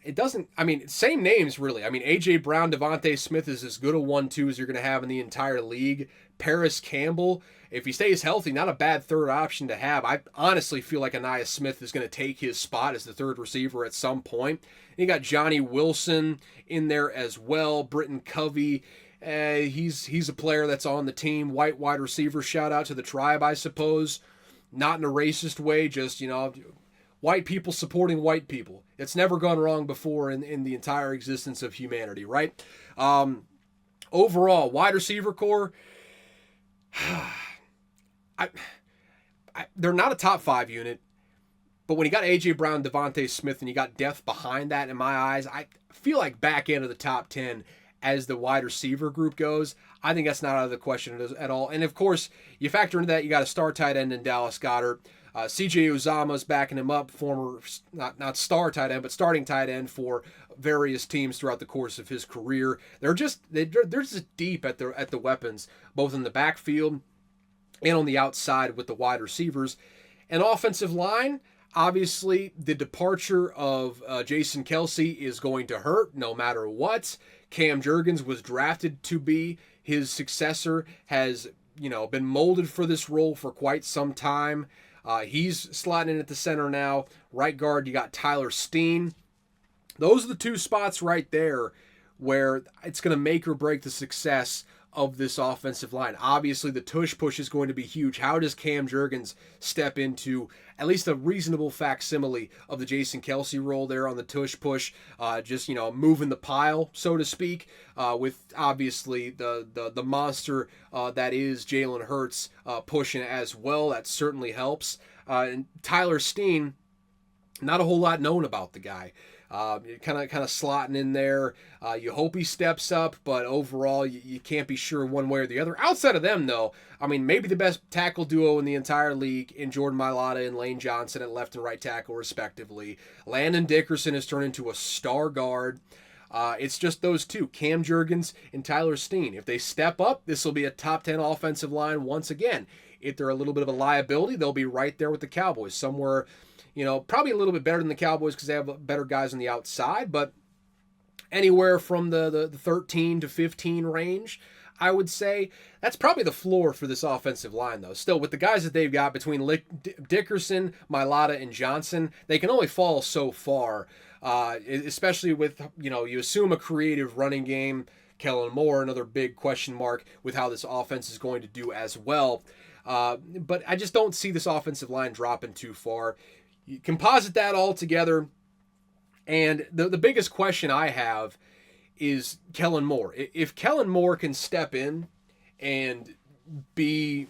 names really. A.J. Brown, Devontae Smith is as good a 1-2 as you're going to have in the entire league. Paris Campbell, if he stays healthy, not a bad third option to have. I honestly feel like Aniyah Smith is going to take his spot as the third receiver at some point. And you got Johnny Wilson in there as well. Britton Covey, he's a player that's on the team. White wide receiver, shout out to the tribe, I suppose. Not in a racist way, just, white people supporting white people. It's never gone wrong before in the entire existence of humanity, right? Overall, wide receiver core, they're not a top 5 unit, but when you got A.J. Brown, Devontae Smith, and you got depth behind that, in my eyes, I feel like back end of the top 10 as the wide receiver group goes. I think that's not out of the question at all. And of course, you factor into that, you got a star tight end in Dallas Goedert. C.J. Uzomah's backing him up, former, not star tight end, but starting tight end for various teams throughout the course of his career. They're just deep at the weapons, both in the backfield and on the outside with the wide receivers. And offensive line, Obviously, the departure of Jason Kelsey is going to hurt no matter what. Cam Jurgens was drafted to be his successor, has been molded for this role for quite some time. He's slotting in at the center now. Right guard, you got Tyler Steen. Those are the two spots right there where it's going to make or break the success of this offensive line. Obviously, the tush push is going to be huge. How does Cam Jurgens step into at least a reasonable facsimile of the Jason Kelsey role there on the tush push? Just moving the pile, so to speak, with obviously the monster that is Jalen Hurts pushing as well. That certainly helps. And Tyler Steen, not a whole lot known about the guy. Kind of slotting in there. You hope he steps up, but overall, you can't be sure one way or the other. Outside of them, though, I mean, maybe the best tackle duo in the entire league in Jordan Mailata and Lane Johnson at left and right tackle, respectively. Landon Dickerson has turned into a star guard. It's just those two, Cam Jurgens and Tyler Steen. If they step up, this will be a top 10 offensive line once again. If they're a little bit of a liability, they'll be right there with the Cowboys, somewhere probably a little bit better than the Cowboys because they have better guys on the outside, but anywhere from the 13 to 15 range, I would say. That's probably the floor for this offensive line, though. Still, with the guys that they've got between Dickerson, Mailata, and Johnson, they can only fall so far, especially with, you assume a creative running game. Kellen Moore, another big question mark with how this offense is going to do as well. But I just don't see this offensive line dropping too far. You composite that all together, and the biggest question I have is Kellen Moore. If Kellen Moore can step in and be,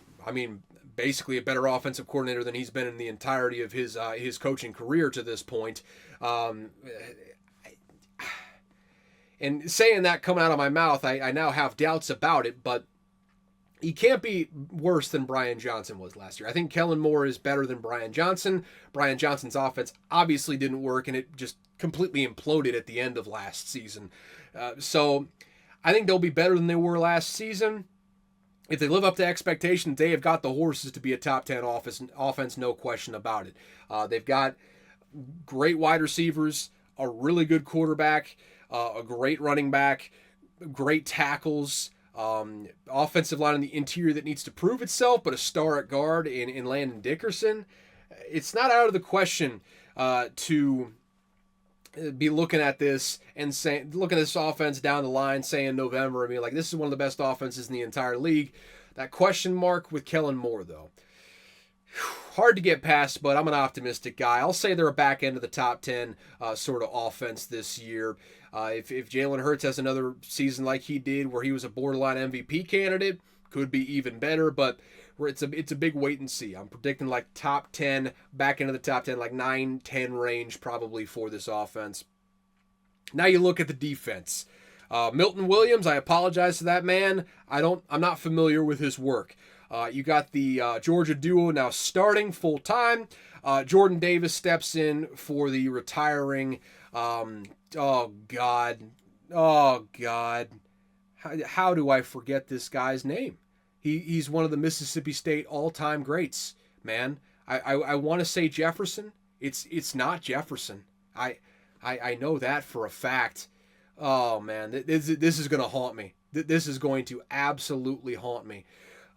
basically a better offensive coordinator than he's been in the entirety of his coaching career to this point, and saying that coming out of my mouth, I now have doubts about it, but he can't be worse than Brian Johnson was last year. I think Kellen Moore is better than Brian Johnson. Brian Johnson's offense obviously didn't work, and it just completely imploded at the end of last season. So I think they'll be better than they were last season. If they live up to expectations, they have got the horses to be a top 10 offense, no question about it. They've got great wide receivers, a really good quarterback, a great running back, great tackles, offensive line on the interior that needs to prove itself, but a star at guard in Landon Dickerson. It's not out of the question to be looking at this and looking at this offense down the line, saying November, this is one of the best offenses in the entire league. That question mark with Kellen Moore, though, hard to get past, but I'm an optimistic guy. I'll say they're a back end of the top 10 sort of offense this year. If Jalen Hurts has another season like he did where he was a borderline MVP candidate, could be even better, but it's a big wait and see. I'm predicting like top 10, back into the top 10, like 9-10 range probably for this offense. Now you look at the defense. Milton Williams, I apologize to that man. I'm not familiar with his work. You got the Georgia duo now starting full time. Jordan Davis steps in for the retiring. Oh God. How do I forget this guy's name? He's one of the Mississippi State all-time greats, man. I want to say Jefferson. It's not Jefferson. I know that for a fact. Oh man, this is going to haunt me. This is going to absolutely haunt me.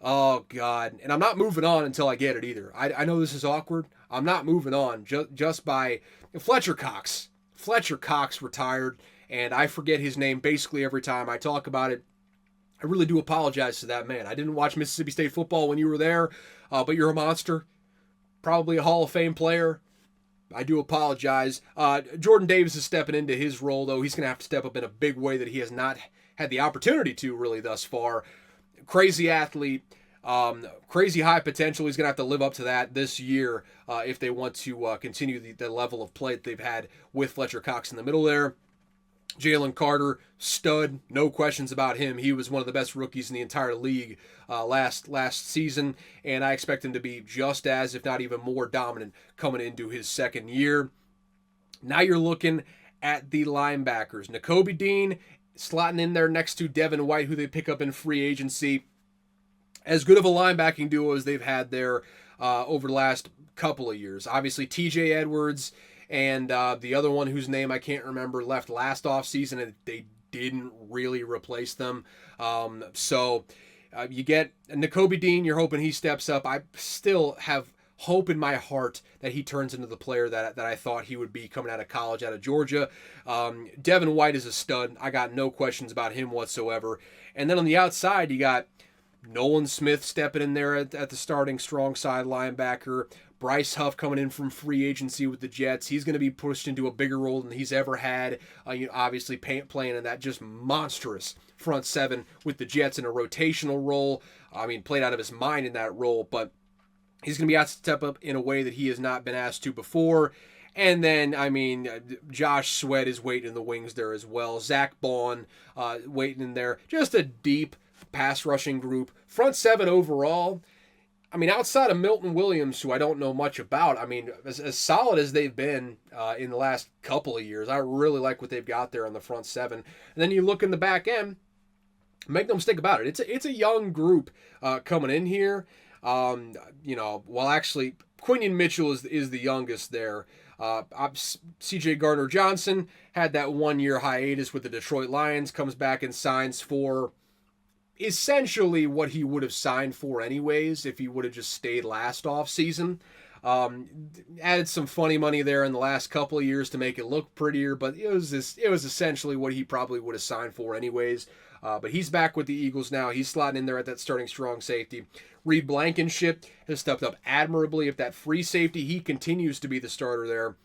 Oh God. And I'm not moving on until I get it either. I know this is awkward. I'm not moving on just by Fletcher Cox. Fletcher Cox retired, and I forget his name basically every time I talk about it. I really do apologize to that man. I didn't watch Mississippi State football when you were there, but you're a monster. Probably a Hall of Fame player. I do apologize. Jordan Davis is stepping into his role, though. He's going to have to step up in a big way that he has not had the opportunity to really thus far. Crazy athlete, crazy high potential. He's going to have to live up to that this year if they want to continue the level of play that they've had with Fletcher Cox in the middle there. Jalen Carter, stud, no questions about him. He was one of the best rookies in the entire league last season, and I expect him to be just as, if not even more dominant coming into his second year. Now you're looking at the linebackers. Nakobe Dean slotting in there next to Devin White, who they pick up in free agency. As good of a linebacking duo as they've had there over the last couple of years. Obviously, TJ Edwards and the other one whose name I can't remember left last offseason, and they didn't really replace them. So you get Nakobe Dean. You're hoping he steps up. I still have hope in my heart that he turns into the player that I thought he would be coming out of college, out of Georgia. Devin White is a stud. I got no questions about him whatsoever. And then on the outside, you got Nolan Smith stepping in there at the starting strong side linebacker. Bryce Huff coming in from free agency with the Jets. He's going to be pushed into a bigger role than he's ever had. Obviously playing in that just monstrous front seven with the Jets in a rotational role. Played out of his mind in that role, but he's going to be asked to step up in a way that he has not been asked to before. And then, Josh Sweat is waiting in the wings there as well. Zach Bond waiting in there. Just a deep pass rushing group. Front seven overall. Outside of Milton Williams, who I don't know much about, as solid as they've been in the last couple of years, I really like what they've got there on the front seven. And then you look in the back end, make no mistake about it, it's a young group coming in here. Actually, Quinion Mitchell is the youngest there. C.J. Gardner-Johnson had that 1 year hiatus with the Detroit Lions, comes back and signs for essentially what he would have signed for anyways if he would have just stayed last offseason. Added some funny money there in the last couple of years to make it look prettier, but it was essentially what he probably would have signed for anyways. But he's back with the Eagles now. He's slotting in there at that starting strong safety. Reed Blankenship has stepped up admirably. If that free safety, he continues to be the starter there.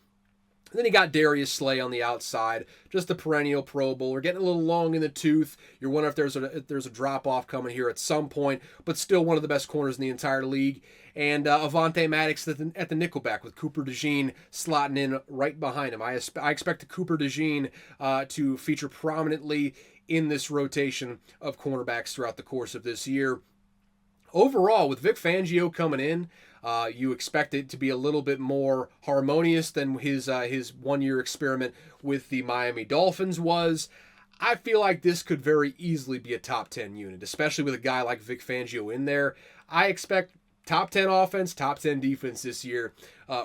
And then you got Darius Slay on the outside, just a perennial Pro Bowler, getting a little long in the tooth. You're wondering if there's a drop-off coming here at some point, but still one of the best corners in the entire league. And Avonte Maddox at the nickelback with Cooper DeJean slotting in right behind him. I expect Cooper DeJean to feature prominently in this rotation of cornerbacks throughout the course of this year. Overall, with Vic Fangio coming in, you expect it to be a little bit more harmonious than his 1 year experiment with the Miami Dolphins was. I feel like this could very easily be a top 10 unit, especially with a guy like Vic Fangio in there. I expect top 10 offense, top 10 defense this year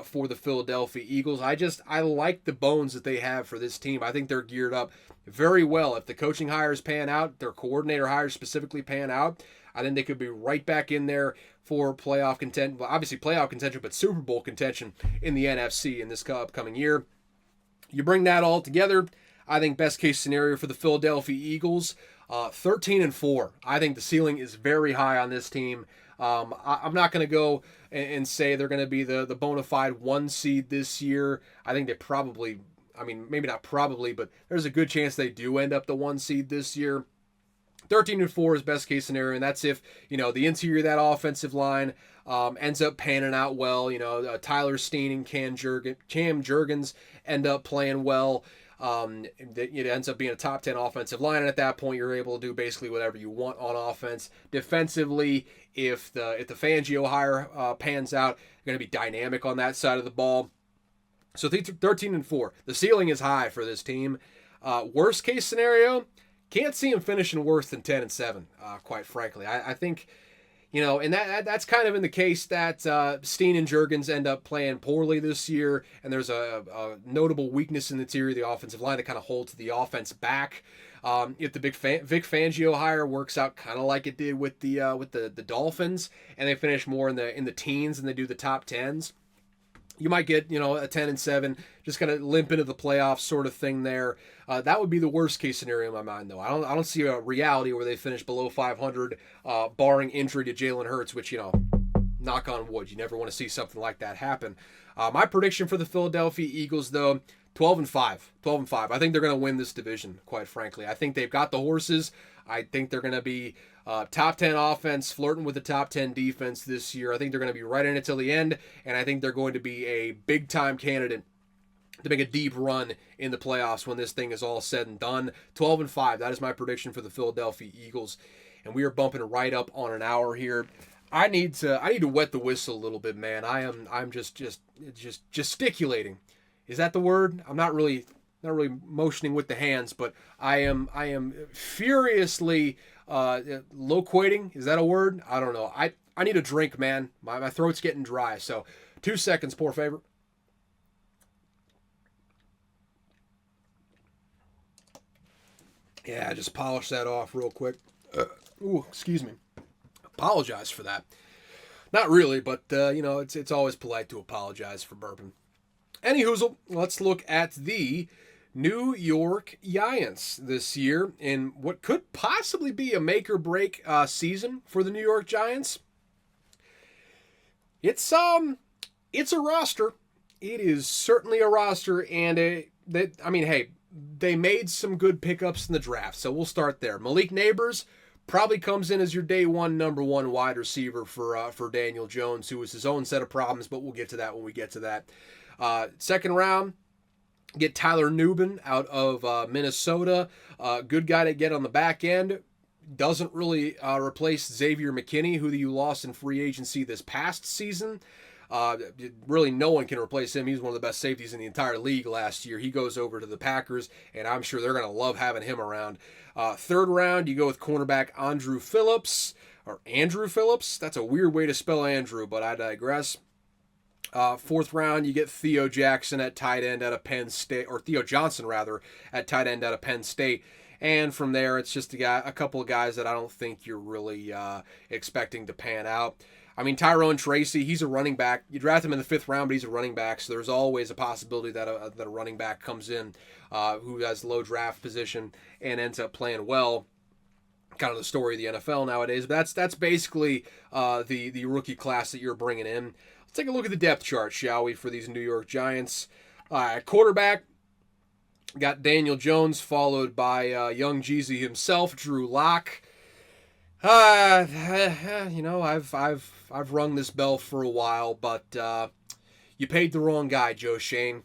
for the Philadelphia Eagles. I like the bones that they have for this team. I think they're geared up very well. If the coaching hires pan out, their coordinator hires specifically pan out, I think they could be right back in there for playoff contention. Well, obviously playoff contention, but Super Bowl contention in the NFC in this upcoming year. You bring that all together, I think best case scenario for the Philadelphia Eagles, 13-4. I think the ceiling is very high on this team. I'm not going to go and say they're going to be the bona fide 1 seed this year. I think they probably, maybe not probably, but there's a good chance they do end up the 1 seed this year. 13-4 is best case scenario, and that's if the interior of that offensive line ends up panning out well. Tyler Steen and Cam Jurgens end up playing well. It ends up being a top 10 offensive line, and at that point you're able to do basically whatever you want on offense. Defensively, if the Fangio hire pans out, you're going to be dynamic on that side of the ball. So 13-4. The ceiling is high for this team. Worst case scenario, can't see him finishing worse than 10-7, quite frankly. I think, and that's kind of in the case that Steen and Jurgens end up playing poorly this year, and there's a notable weakness in the interior of the offensive line that kind of holds the offense back. If the Vic Fangio hire works out kind of like it did with the Dolphins, and they finish more in the teens and they do the top 10s, you might get, a 10-7, just kind of limp into the playoffs sort of thing there. That would be the worst case scenario in my mind, though. I don't see a reality where they finish below 500, barring injury to Jalen Hurts, which, knock on wood, you never want to see something like that happen. My prediction for the Philadelphia Eagles, though, 12-5. 12-5. I think they're going to win this division, quite frankly. I think they've got the horses. I think they're going to be top 10 offense, flirting with the top 10 defense this year. I think they're going to be right in it till the end, and I think they're going to be a big-time candidate to make a deep run in the playoffs when this thing is all said and done. 12-5. That is my prediction for the Philadelphia Eagles, and we are bumping right up on an hour here. I need to wet the whistle a little bit, man. I'm just gesticulating. Is that the word? I'm not really motioning with the hands, but I am furiously loquating. Is that a word? I don't know. I need a drink, man. My throat's getting dry. So 2 seconds, poor favor. Yeah, just polish that off real quick. Ooh, excuse me. Apologize for that. Not really, but it's always polite to apologize for burping. Anyhoozle, let's look at the New York Giants this year in what could possibly be a make or break season for the New York Giants. It's a roster. It is certainly a roster, and they made some good pickups in the draft, so we'll start there. Malik Neighbors probably comes in as your day one number one wide receiver for Daniel Jones, who is his own set of problems, but we'll get to that when we get to that. Second round, get Tyler Nubin out of Minnesota. Good guy to get on the back end. Doesn't really replace Xavier McKinney, who you lost in free agency this past season. Really, no one can replace him. He's one of the best safeties in the entire league last year. He goes over to the Packers, and I'm sure they're going to love having him around. Third round, you go with cornerback Andrew Phillips. That's a weird way to spell Andrew, but I digress. Fourth round, you get Theo Jackson at tight end out of Penn State, or Theo Johnson rather, at tight end out of Penn State. And from there, it's just a couple of guys that I don't think you're really expecting to pan out. I mean, Tyrone Tracy, he's a running back. You draft him in the fifth round, but he's a running back, so there's always a possibility that a running back comes in who has low draft position and ends up playing well. Kind of the story of the NFL nowadays. But that's basically the rookie class that you're bringing in. Let's take a look at the depth chart, shall we, for these New York Giants. Quarterback, got Daniel Jones, followed by young Jeezy himself, Drew Lock. I've rung this bell for a while, but you paid the wrong guy, Joe Shane.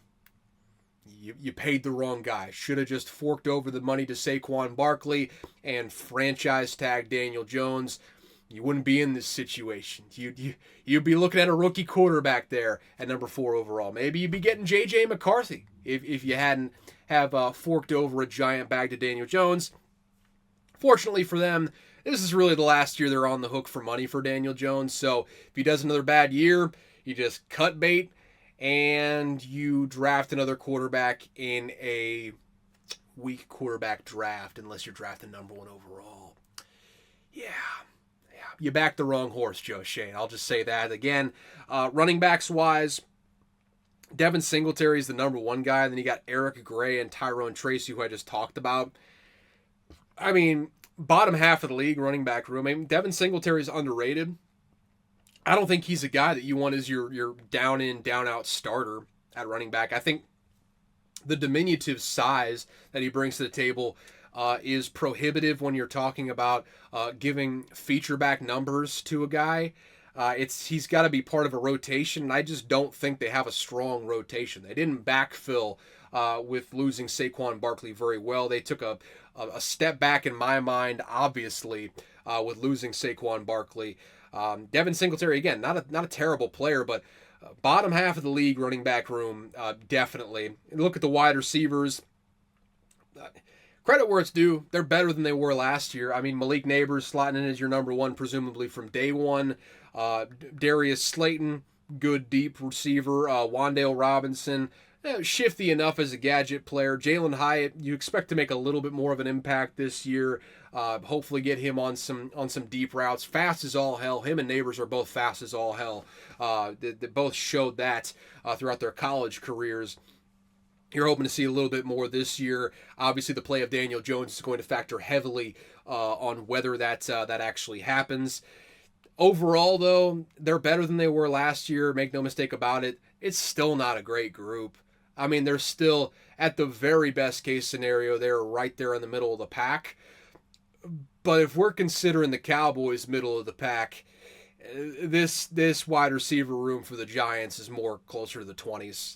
You paid the wrong guy. Should have just forked over the money to Saquon Barkley and franchise tag Daniel Jones. You wouldn't be in this situation. You'd be looking at a rookie quarterback there at number 4 overall. Maybe you'd be getting J.J. McCarthy if you hadn't have forked over a giant bag to Daniel Jones. Fortunately for them, this is really the last year they're on the hook for money for Daniel Jones. So if he does another bad year, you just cut bait and you draft another quarterback in a weak quarterback draft, unless you're drafting number 1 overall. Yeah. You backed the wrong horse, Joe Shane. I'll just say that. Again, running backs wise, Devin Singletary is the number 1 guy. Then you got Eric Gray and Tyrone Tracy, who I just talked about. I mean, bottom half of the league running back room. I mean, Devin Singletary is underrated. I don't think he's a guy that you want as your down in, down out starter at running back. I think the diminutive size that he brings to the table is prohibitive when you're talking about giving feature back numbers to a guy. He's got to be part of a rotation, and I just don't think they have a strong rotation. They didn't backfill with losing Saquon Barkley very well. They took a step back in my mind, obviously, with losing Saquon Barkley. Devin Singletary, again, not a terrible player, but bottom half of the league running back room, definitely. Look at the wide receivers. Credit where it's due. They're better than they were last year. I mean, Malik Neighbors slotting in as your number 1, presumably from day one. Darius Slayton, good deep receiver. Wan'Dale Robinson, shifty enough as a gadget player. Jalen Hyatt, you expect to make a little bit more of an impact this year. Hopefully get him on some deep routes. Fast as all hell. Him and Neighbors are both fast as all hell. They both showed that throughout their college careers. You're hoping to see a little bit more this year. Obviously, the play of Daniel Jones is going to factor heavily on whether that actually happens. Overall, though, they're better than they were last year. Make no mistake about it. It's still not a great group. I mean, they're still, at the very best case scenario, they're right there in the middle of the pack. But if we're considering the Cowboys middle of the pack, this wide receiver room for the Giants is more closer to the 20s.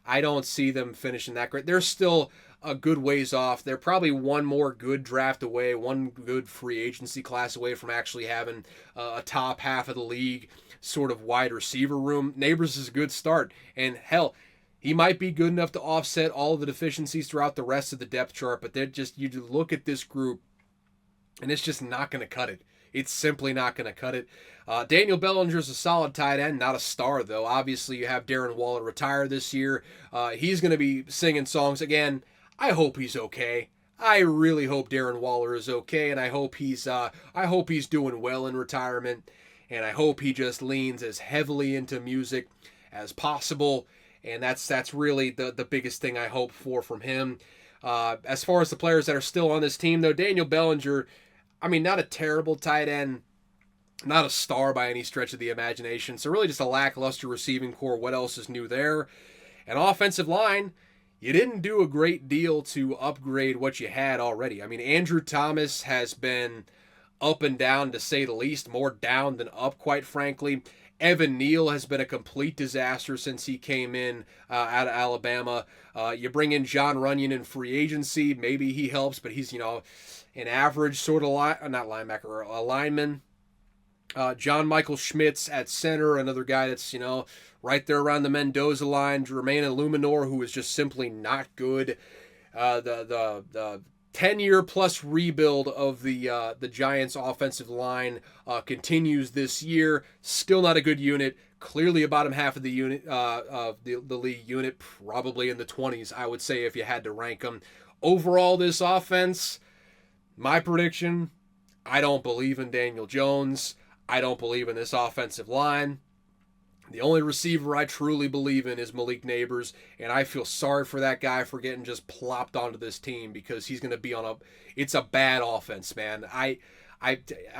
I don't see them finishing that great. They're still a good ways off. They're probably one more good draft away, one good free agency class away from actually having a top half of the league sort of wide receiver room. Neighbors is a good start. And hell, he might be good enough to offset all of the deficiencies throughout the rest of the depth chart, but you look at this group, and it's just not going to cut it. It's simply not going to cut it. Daniel Bellinger's a solid tight end, not a star, though. Obviously, you have Darren Waller retire this year. He's going to be singing songs. Again, I hope he's okay. I really hope Darren Waller is okay, and I hope he's doing well in retirement, and I hope he just leans as heavily into music as possible, and that's really the biggest thing I hope for from him. As far as the players that are still on this team, though, Daniel Bellinger, I mean, not a terrible tight end, not a star by any stretch of the imagination, so really just a lackluster receiving core. What else is new there? An offensive line, you didn't do a great deal to upgrade what you had already. I mean, Andrew Thomas has been up and down, to say the least, more down than up, quite frankly. Evan Neal has been a complete disaster since he came in out of Alabama. You bring in John Runyon in free agency. Maybe he helps, but he's, an average sort of a lineman. John Michael Schmitz at center, another guy that's, right there around the Mendoza line. Jermaine Illuminor, who is just simply not good. The 10-year plus rebuild of the Giants offensive line continues this year. Still not a good unit. Clearly a bottom half of the unit of the league unit, probably in the 20s, I would say, if you had to rank them. Overall, this offense, my prediction, I don't believe in Daniel Jones. I don't believe in this offensive line. The only receiver I truly believe in is Malik Neighbors, and I feel sorry for that guy for getting just plopped onto this team, because he's going to be it's a bad offense, man. I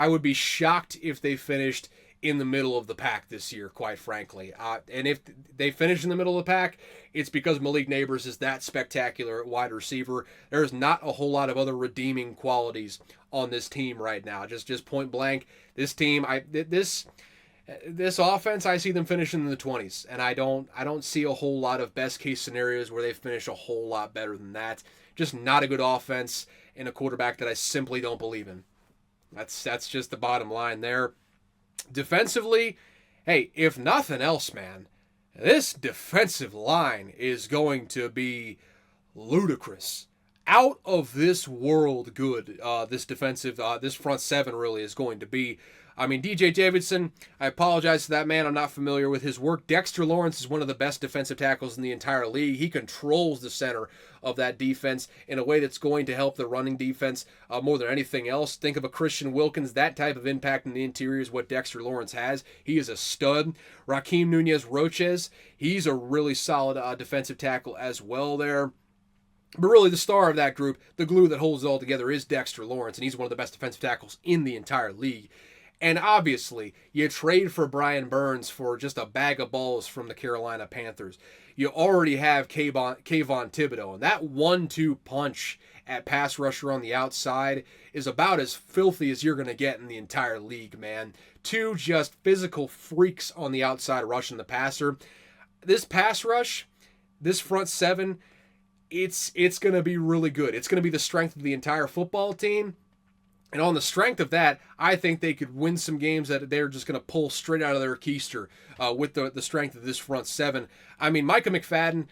would be shocked if they finished in the middle of the pack this year, quite frankly. And if they finish in the middle of the pack, it's because Malik Neighbors is that spectacular at wide receiver. There's not a whole lot of other redeeming qualities on this team right now. Just point blank, this team, this offense, I see them finishing in the 20s, and I don't see a whole lot of best case scenarios where they finish a whole lot better than that. Just not a good offense and a quarterback that I simply don't believe in. That's just the bottom line there. Defensively, hey, if nothing else, man, this defensive line is going to be ludicrous. Out of this world good, this front seven really is going to be. I mean, DJ Davidson, I apologize to that man. I'm not familiar with his work. Dexter Lawrence is one of the best defensive tackles in the entire league. He controls the center of that defense in a way that's going to help the running defense more than anything else. Think of a Christian Wilkins. That type of impact in the interior is what Dexter Lawrence has. He is a stud. Raheem Nunez-Roches, he's a really solid defensive tackle as well there. But really the star of that group, the glue that holds it all together, is Dexter Lawrence, and he's one of the best defensive tackles in the entire league. And obviously, you trade for Brian Burns for just a bag of balls from the Carolina Panthers. You already have Kayvon Thibodeau, and that 1-2 punch at pass rusher on the outside is about as filthy as you're going to get in the entire league, man. Two just physical freaks on the outside rushing the passer. This pass rush, this front seven, it's going to be really good. It's going to be the strength of the entire football team. And on the strength of that, I think they could win some games that they're just going to pull straight out of their keister with the strength of this front seven. I mean, Micah McFadden,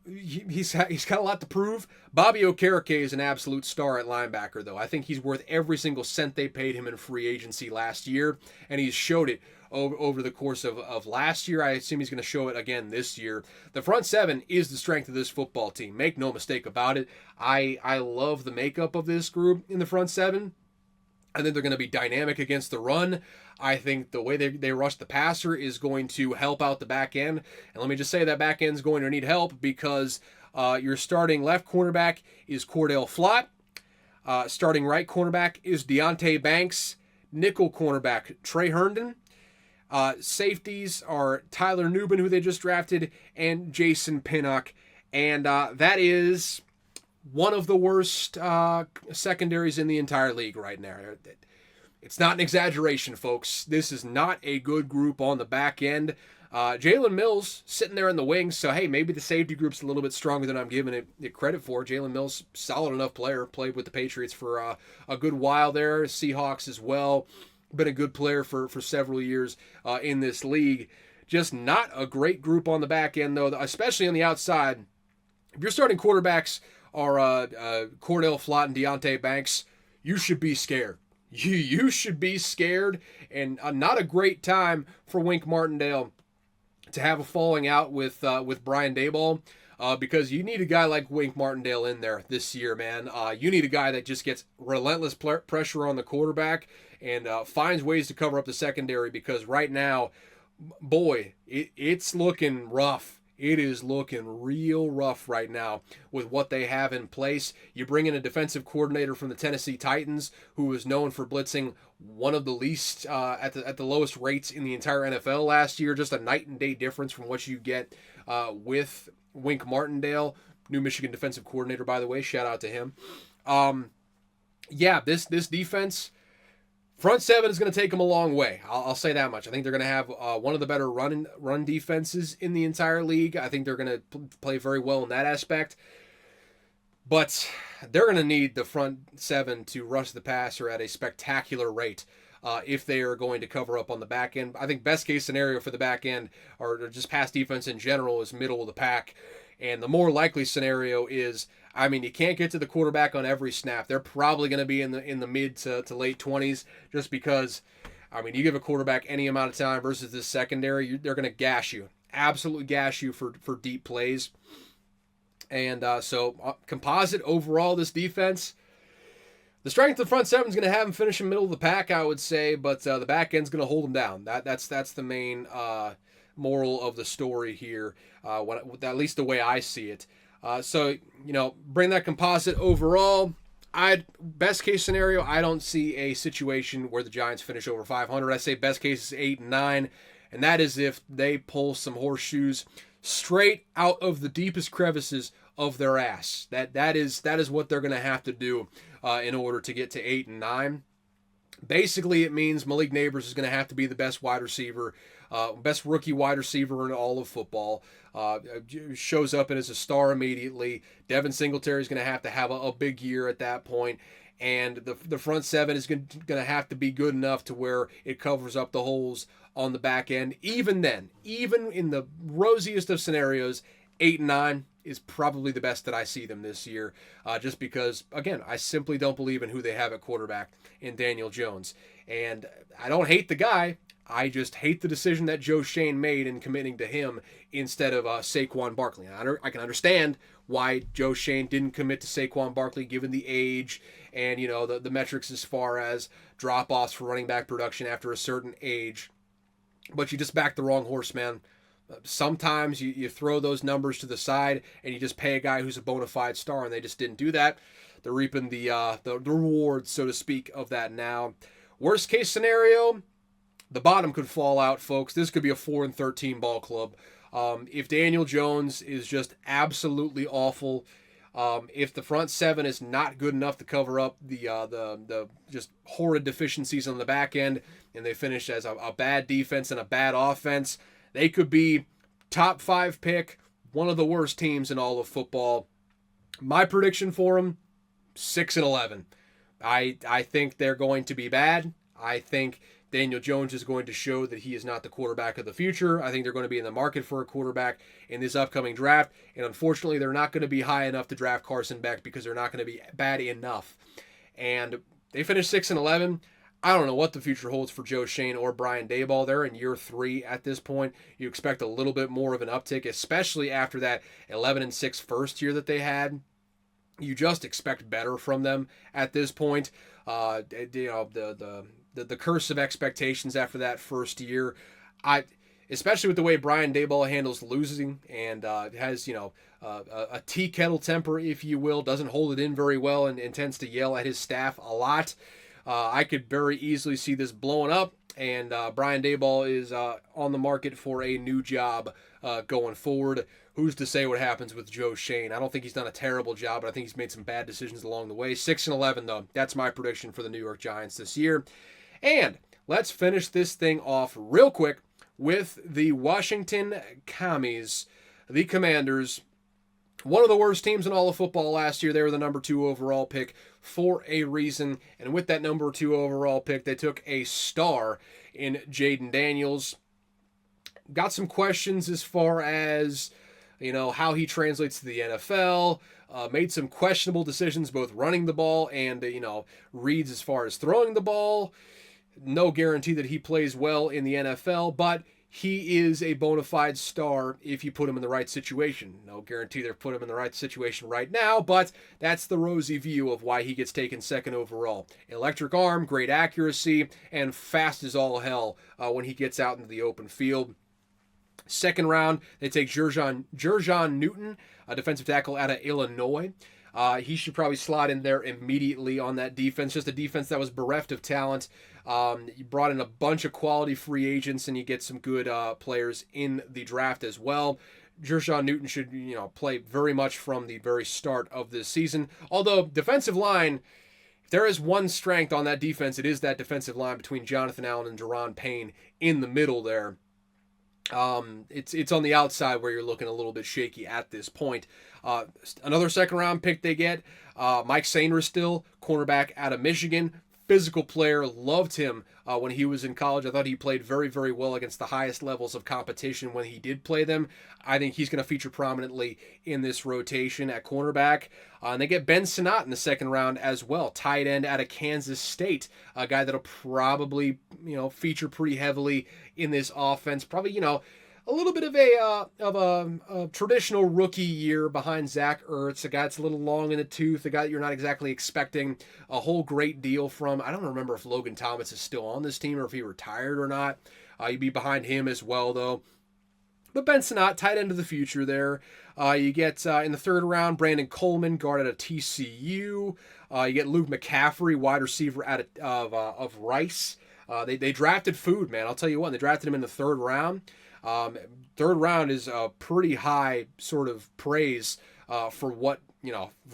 he's got a lot to prove. Bobby Okereke is an absolute star at linebacker, though. I think he's worth every single cent they paid him in free agency last year, and he's showed it over the course of last year. I assume he's going to show it again this year. The front seven is the strength of this football team. Make no mistake about it. I love the makeup of this group in the front seven. I think they're going to be dynamic against the run. I think the way they rush the passer is going to help out the back end. And let me just say that back end is going to need help, because your starting left cornerback is Cordell Flott. Starting right cornerback is Deonte Banks. Nickel cornerback Trey Herndon. Safeties are Tyler Nubin, who they just drafted, and Jason Pinnock. And that is one of the worst secondaries in the entire league right now. It's not an exaggeration, folks. This is not a good group on the back end. Jalen Mills sitting there in the wings, so hey, maybe the safety group's a little bit stronger than I'm giving it credit for. Jalen Mills, solid enough player, played with the Patriots for a good while there, Seahawks as well. Been a good player for several years in this league. Just not a great group on the back end, though, especially on the outside. If your starting quarterbacks are Cordell Flott and Deonte Banks, you should be scared. you should be scared, and not a great time for Wink Martindale to have a falling out with Brian Daboll. Because you need a guy like Wink Martindale in there this year, man. You need a guy that just gets relentless pressure on the quarterback and finds ways to cover up the secondary, because right now, boy, it's looking rough. It is looking real rough right now with what they have in place. You bring in a defensive coordinator from the Tennessee Titans who is known for blitzing one of the least at the lowest rates in the entire NFL last year. Just a night and day difference from what you get with Wink Martindale, new Michigan defensive coordinator, by the way. Shout out to him. Yeah, this defense, front seven is going to take them a long way. I'll say that much. I think they're going to have one of the better run defenses in the entire league. I think they're going to play very well in that aspect. But they're going to need the front seven to rush the passer at a spectacular rate if they are going to cover up on the back end. I think best case scenario for the back end, or just pass defense in general, is middle of the pack. And the more likely scenario is, I mean, you can't get to the quarterback on every snap. They're probably going to be in the mid to late 20s, just because, I mean, you give a quarterback any amount of time versus this secondary, they're going to gash you, absolutely gash you for deep plays. And so composite overall, this defense, the strength of the front seven is going to have them finish in the middle of the pack, I would say, but the back end's going to hold them down. That's the main moral of the story here, at least the way I see it. So, bring that composite overall. Best case scenario, I don't see a situation where the Giants finish over 500. I say best case is 8-9, and that is if they pull some horseshoes straight out of the deepest crevices of their ass. That is what they're going to have to do in order to get to 8-9. Basically, it means Malik Neighbors is going to have to be the best wide receiver, best rookie wide receiver in all of football. Shows up and is a star immediately. Devin Singletary is going to have a big year at that point. And the front seven is going to have to be good enough to where it covers up the holes on the back end. Even then, even in the rosiest of scenarios, 8-9 is probably the best that I see them this year. Just because, again, I simply don't believe in who they have at quarterback in Daniel Jones. And I don't hate the guy. I just hate the decision that Joe Schoen made in committing to him instead of Saquon Barkley. I can understand why Joe Schoen didn't commit to Saquon Barkley given the age and the metrics as far as drop-offs for running back production after a certain age. But you just backed the wrong horse, man. Sometimes you throw those numbers to the side and you just pay a guy who's a bona fide star, and they just didn't do that. They're reaping the rewards, so to speak, of that now. Worst case scenario, the bottom could fall out, folks. This could be a 4-13 ball club. If Daniel Jones is just absolutely awful, if the front seven is not good enough to cover up the just horrid deficiencies on the back end, and they finish as a bad defense and a bad offense, they could be top 5 pick, one of the worst teams in all of football. My prediction for them, 6-11. I think they're going to be bad. I think Daniel Jones is going to show that he is not the quarterback of the future. I think they're going to be in the market for a quarterback in this upcoming draft. And unfortunately, they're not going to be high enough to draft Carson Beck because they're not going to be bad enough. And they finished 6-11. I don't know what the future holds for Joe Schoen or Brian Daboll. They're in year 3 at this point. You expect a little bit more of an uptick, especially after that 11-6 first year that they had. You just expect better from them at this point. The curse of expectations after that first year, especially with the way Brian Daboll handles losing and has a tea kettle temper, if you will, doesn't hold it in very well and tends to yell at his staff a lot. I could very easily see this blowing up, and Brian Daboll is on the market for a new job going forward. Who's to say what happens with Joe Schoen? I don't think he's done a terrible job, but I think he's made some bad decisions along the way. 6-11, though. That's my prediction for the New York Giants this year. And let's finish this thing off real quick with the Washington Commies, the Commanders. One of the worst teams in all of football last year. They were the number 2 overall pick for a reason. And with that number 2 overall pick, they took a star in Jaden Daniels. Got some questions as far as, how he translates to the NFL. Made some questionable decisions, both running the ball and, reads as far as throwing the ball. No guarantee that he plays well in the NFL, but he is a bona fide star if you put him in the right situation. No guarantee they've put him in the right situation right now, but that's the rosy view of why he gets taken second overall. Electric arm, great accuracy, and fast as all hell when he gets out into the open field. Second round, they take Jer'Jon Newton, a defensive tackle out of Illinois. He should probably slot in there immediately on that defense. Just a defense that was bereft of talent. You brought in a bunch of quality free agents, and you get some good players in the draft as well. Jer'Jon Newton should, play very much from the very start of this season. Although defensive line, if there is one strength on that defense, it is that defensive line between Jonathan Allen and Daron Payne in the middle there. It's on the outside where you're looking a little bit shaky at this point. Another second round pick they get, Mike Sainristil, cornerback out of Michigan. Physical player, loved him when he was in college. I thought he played very, very well against the highest levels of competition when he did play them. I think he's going to feature prominently in this rotation at cornerback. And they get Ben Sinnott in the second round as well, tight end out of Kansas State, a guy that'll probably, feature pretty heavily in this offense. Probably, a little bit of a traditional rookie year behind Zach Ertz, a guy that's a little long in the tooth, a guy that you're not exactly expecting a whole great deal from. I don't remember if Logan Thomas is still on this team or if he retired or not. You'd be behind him as well, though. But Ben Sinnott, tight end of the future there. You get, in the third round, Brandon Coleman, guard out of TCU. You get Luke McCaffrey, wide receiver out of Rice. They drafted food, man. I'll tell you what, they drafted him in the third round. Third round is a pretty high sort of praise for what,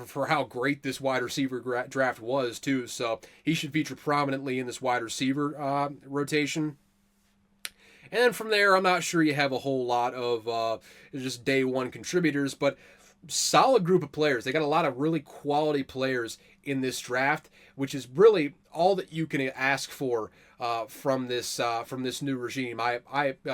for how great this wide receiver draft was, too. So he should feature prominently in this wide receiver rotation. And then from there, I'm not sure you have a whole lot of just day one contributors, but solid group of players. They got a lot of really quality players in this draft, which is really all that you can ask for from this new regime.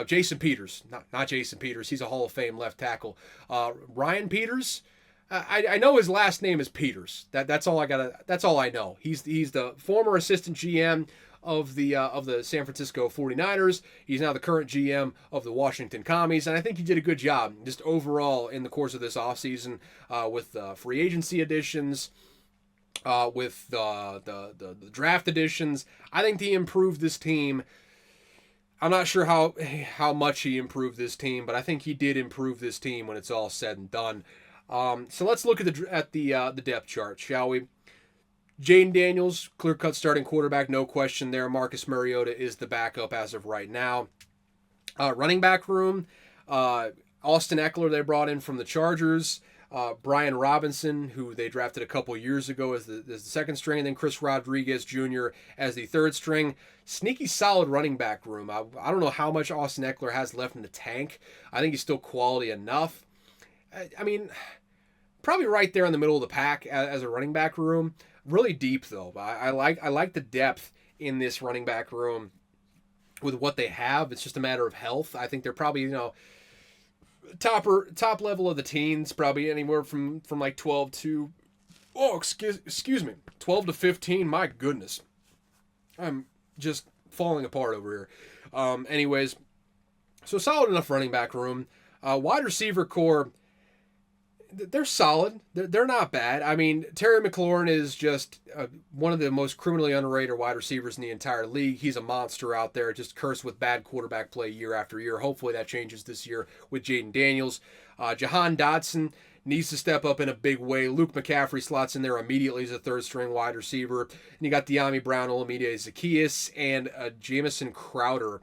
Jason Peters, not Jason Peters. He's a Hall of Fame left tackle. Ryan Peters. I know his last name is Peters. That's all I got. That's all I know. He's the former assistant GM of the San Francisco 49ers. He's now the current GM of the Washington Commies, and I think he did a good job just overall in the course of this offseason with free agency additions, with the draft additions. I think he improved this team. I'm not sure how much he improved this team, but I think he did improve this team when it's all said and done. So let's look at the depth chart, shall we? Jaden Daniels, clear-cut starting quarterback, no question there. Marcus Mariota is the backup as of right now. Running back room, Austin Eckler they brought in from the Chargers. Brian Robinson, who they drafted a couple years ago as the second string, and then Chris Rodriguez Jr. as the third string. Sneaky solid running back room. I don't know how much Austin Eckler has left in the tank. I think he's still quality enough. I mean, probably right there in the middle of the pack as a running back room. Really deep though. I like the depth in this running back room with what they have. It's just a matter of health. I think they're probably top level of the teens, probably anywhere from like 12 to 12 to 15. My goodness, I'm just falling apart over here. Anyways, so solid enough running back room. Wide receiver core, they're solid. They're not bad. I mean, Terry McLaurin is just one of the most criminally underrated wide receivers in the entire league. He's a monster out there, just cursed with bad quarterback play year after year. Hopefully that changes this year with Jaden Daniels. Jahan Dotson needs to step up in a big way. Luke McCaffrey slots in there immediately as a third-string wide receiver. And you got De'Ami Brown, Olamide Zaccheaus, and Jamison Crowder.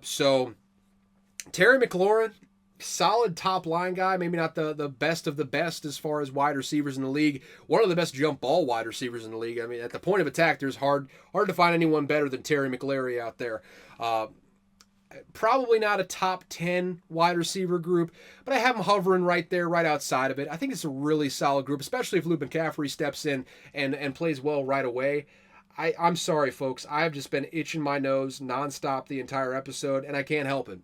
So Terry McLaurin, solid top line guy, maybe not the best of the best as far as wide receivers in the league. One of the best jump ball wide receivers in the league. I mean, at the point of attack, there's hard to find anyone better than Terry McLaurin out there. Probably not a top 10 wide receiver group, but I have him hovering right there, right outside of it. I think it's a really solid group, especially if Luke McCaffrey steps in and plays well right away. I'm sorry, folks. I've just been itching my nose nonstop the entire episode, and I can't help it.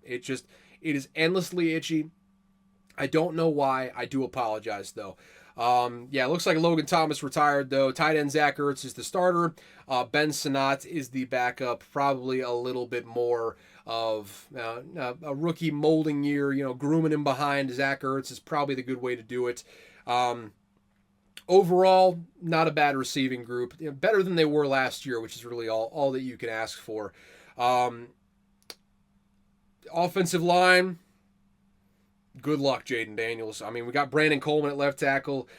It is endlessly itchy. I don't know why. I do apologize, though. Yeah, it looks like Logan Thomas retired, though. Tight end Zach Ertz is the starter. Ben Sinnott is the backup. Probably a little bit more of a rookie molding year, grooming him behind Zach Ertz is probably the good way to do it. Overall, not a bad receiving group. Better than they were last year, which is really all that you can ask for. Offensive line, good luck, Jaden Daniels. I mean, we got Brandon Coleman at left tackle,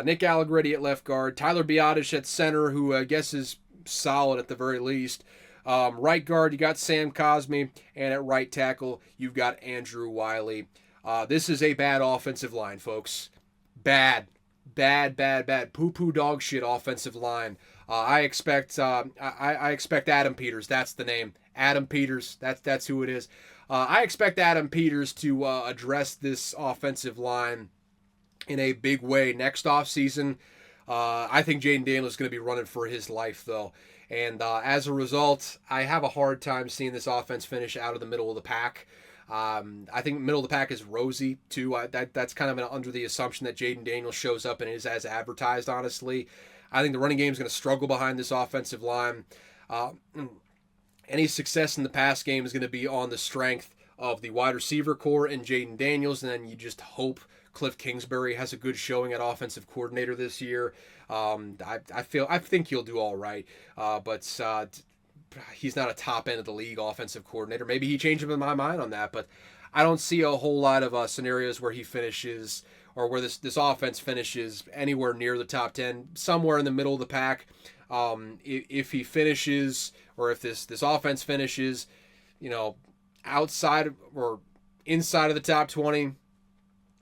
Nick Allegretti at left guard, Tyler Biotish at center, who I guess is solid at the very least. Right guard, you got Sam Cosme, and at right tackle, you've got Andrew Wiley. This is a bad offensive line, folks. Bad. Poo-poo dog shit offensive line. I expect Adam Peters. That's the name. Adam Peters. That's who it is. I expect Adam Peters to address this offensive line in a big way next offseason. I think Jaden Daniels is going to be running for his life, though. And as a result, I have a hard time seeing this offense finish out of the middle of the pack. I think middle of the pack is rosy, too. That's kind of under the assumption that Jaden Daniels shows up and is as advertised, honestly. I think the running game is going to struggle behind this offensive line. Any success in the pass game is going to be on the strength of the wide receiver core and Jaden Daniels, and then you just hope Cliff Kingsbury has a good showing at offensive coordinator this year. I think he'll do all right, but he's not a top end of the league offensive coordinator. Maybe he changed my mind on that, but I don't see a whole lot of scenarios where he finishes or where this offense finishes anywhere near the top 10, somewhere in the middle of the pack. If he finishes, or if this offense finishes, outside or inside of the top 20,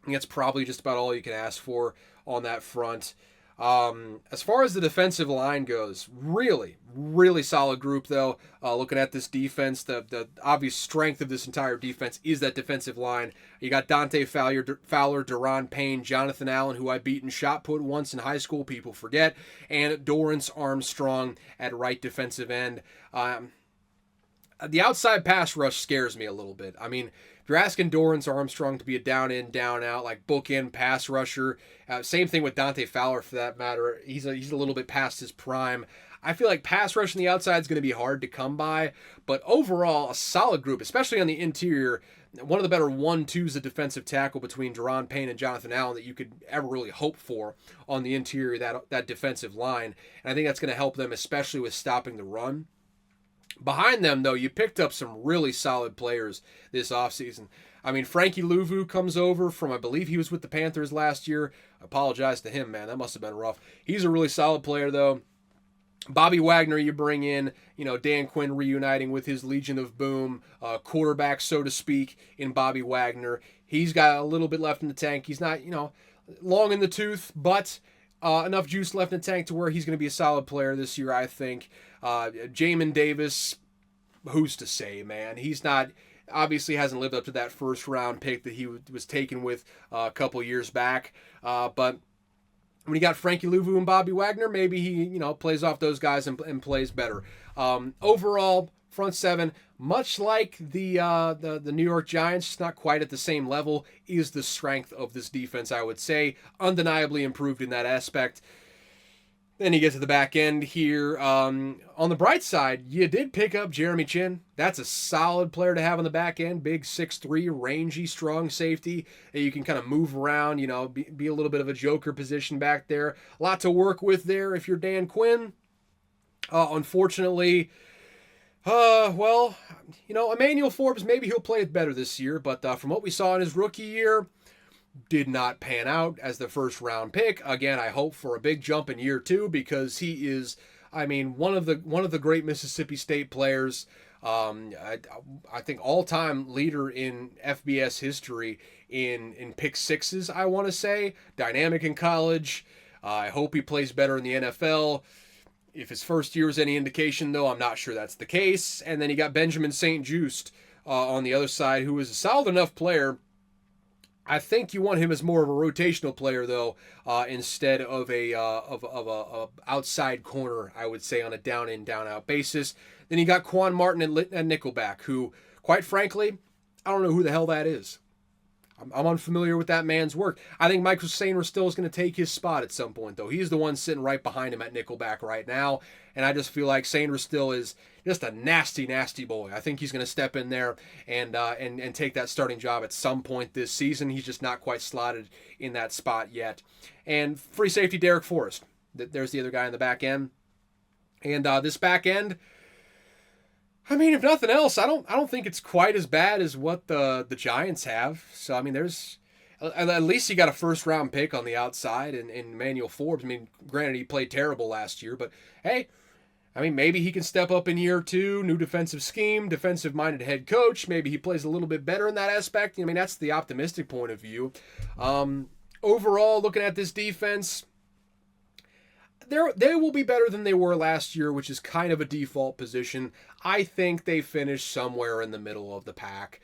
that's probably just about all you can ask for on that front. As far as the defensive line goes, really, really solid group, though. Looking at this defense, the obvious strength of this entire defense is that defensive line. You got Dante Fowler, Deron Payne, Jonathan Allen, who I beat in shot put once in high school, people forget, and Dorrance Armstrong at right defensive end. The outside pass rush scares me a little bit. I mean, if you're asking Dorrance Armstrong to be a down in, down out, like bookend pass rusher, same thing with Dante Fowler for that matter. He's a little bit past his prime. I feel like pass rush on the outside is going to be hard to come by, but overall, a solid group, especially on the interior. One of the better 1-2s of defensive tackle between Deron Payne and Jonathan Allen that you could ever really hope for on the interior, that defensive line. And I think that's going to help them, especially with stopping the run. Behind them, though, you picked up some really solid players this offseason. I mean, Frankie Louvu comes over from, I believe he was with the Panthers last year. I apologize to him, man. That must have been rough. He's a really solid player, though. Bobby Wagner, you bring in, Dan Quinn reuniting with his Legion of Boom, quarterback, so to speak, in Bobby Wagner. He's got a little bit left in the tank. He's not, long in the tooth, but enough juice left in the tank to where he's going to be a solid player this year, I think. Jamin Davis, who's to say, man? He's not, obviously hasn't lived up to that first round pick that he was taken with a couple years back. But when you got Frankie Louvu and Bobby Wagner, maybe he, plays off those guys and plays better. Overall, front seven, much like the New York Giants, not quite at the same level, is the strength of this defense, I would say. Undeniably improved in that aspect. Then you get to the back end here. On the bright side, you did pick up Jeremy Chin. That's a solid player to have on the back end. Big 6'3", rangy, strong safety. You can kind of move around, be a little bit of a joker position back there. A lot to work with there if you're Dan Quinn. Unfortunately, Emmanuel Forbes, maybe he'll play it better this year. But from what we saw in his rookie year, did not pan out as the first round pick. Again, I hope for a big jump in year 2 because he is, one of the great Mississippi State players. I think all-time leader in FBS history in pick sixes, I want to say. Dynamic in college. I hope he plays better in the NFL. If his first year is any indication, though, I'm not sure that's the case. And then you got Benjamin St. Juste on the other side, who is a solid enough player. I think you want him as more of a rotational player, though, instead of a outside corner, I would say, on a down in, down out basis. Then you got Quan Martin and Nickelback, who, quite frankly, I don't know who the hell that is. I'm unfamiliar with that man's work. I think Michael Sainristil is going to take his spot at some point, though. He's the one sitting right behind him at nickelback right now, and I just feel like Sainristil is just a nasty, nasty boy. I think he's going to step in there and take that starting job at some point this season. He's just not quite slotted in that spot yet. And free safety Derek Forrest. There's the other guy in the back end. And this back end, I mean, if nothing else, I don't think it's quite as bad as what the Giants have. So, I mean, there's at least you got a first-round pick on the outside in Emmanuel Forbes. I mean, granted, he played terrible last year, but hey, I mean, maybe he can step up in year two, new defensive scheme, defensive-minded head coach. Maybe he plays a little bit better in that aspect. I mean, that's the optimistic point of view. Overall, looking at this defense, they will be better than they were last year, which is kind of a default position. I think they finished somewhere in the middle of the pack.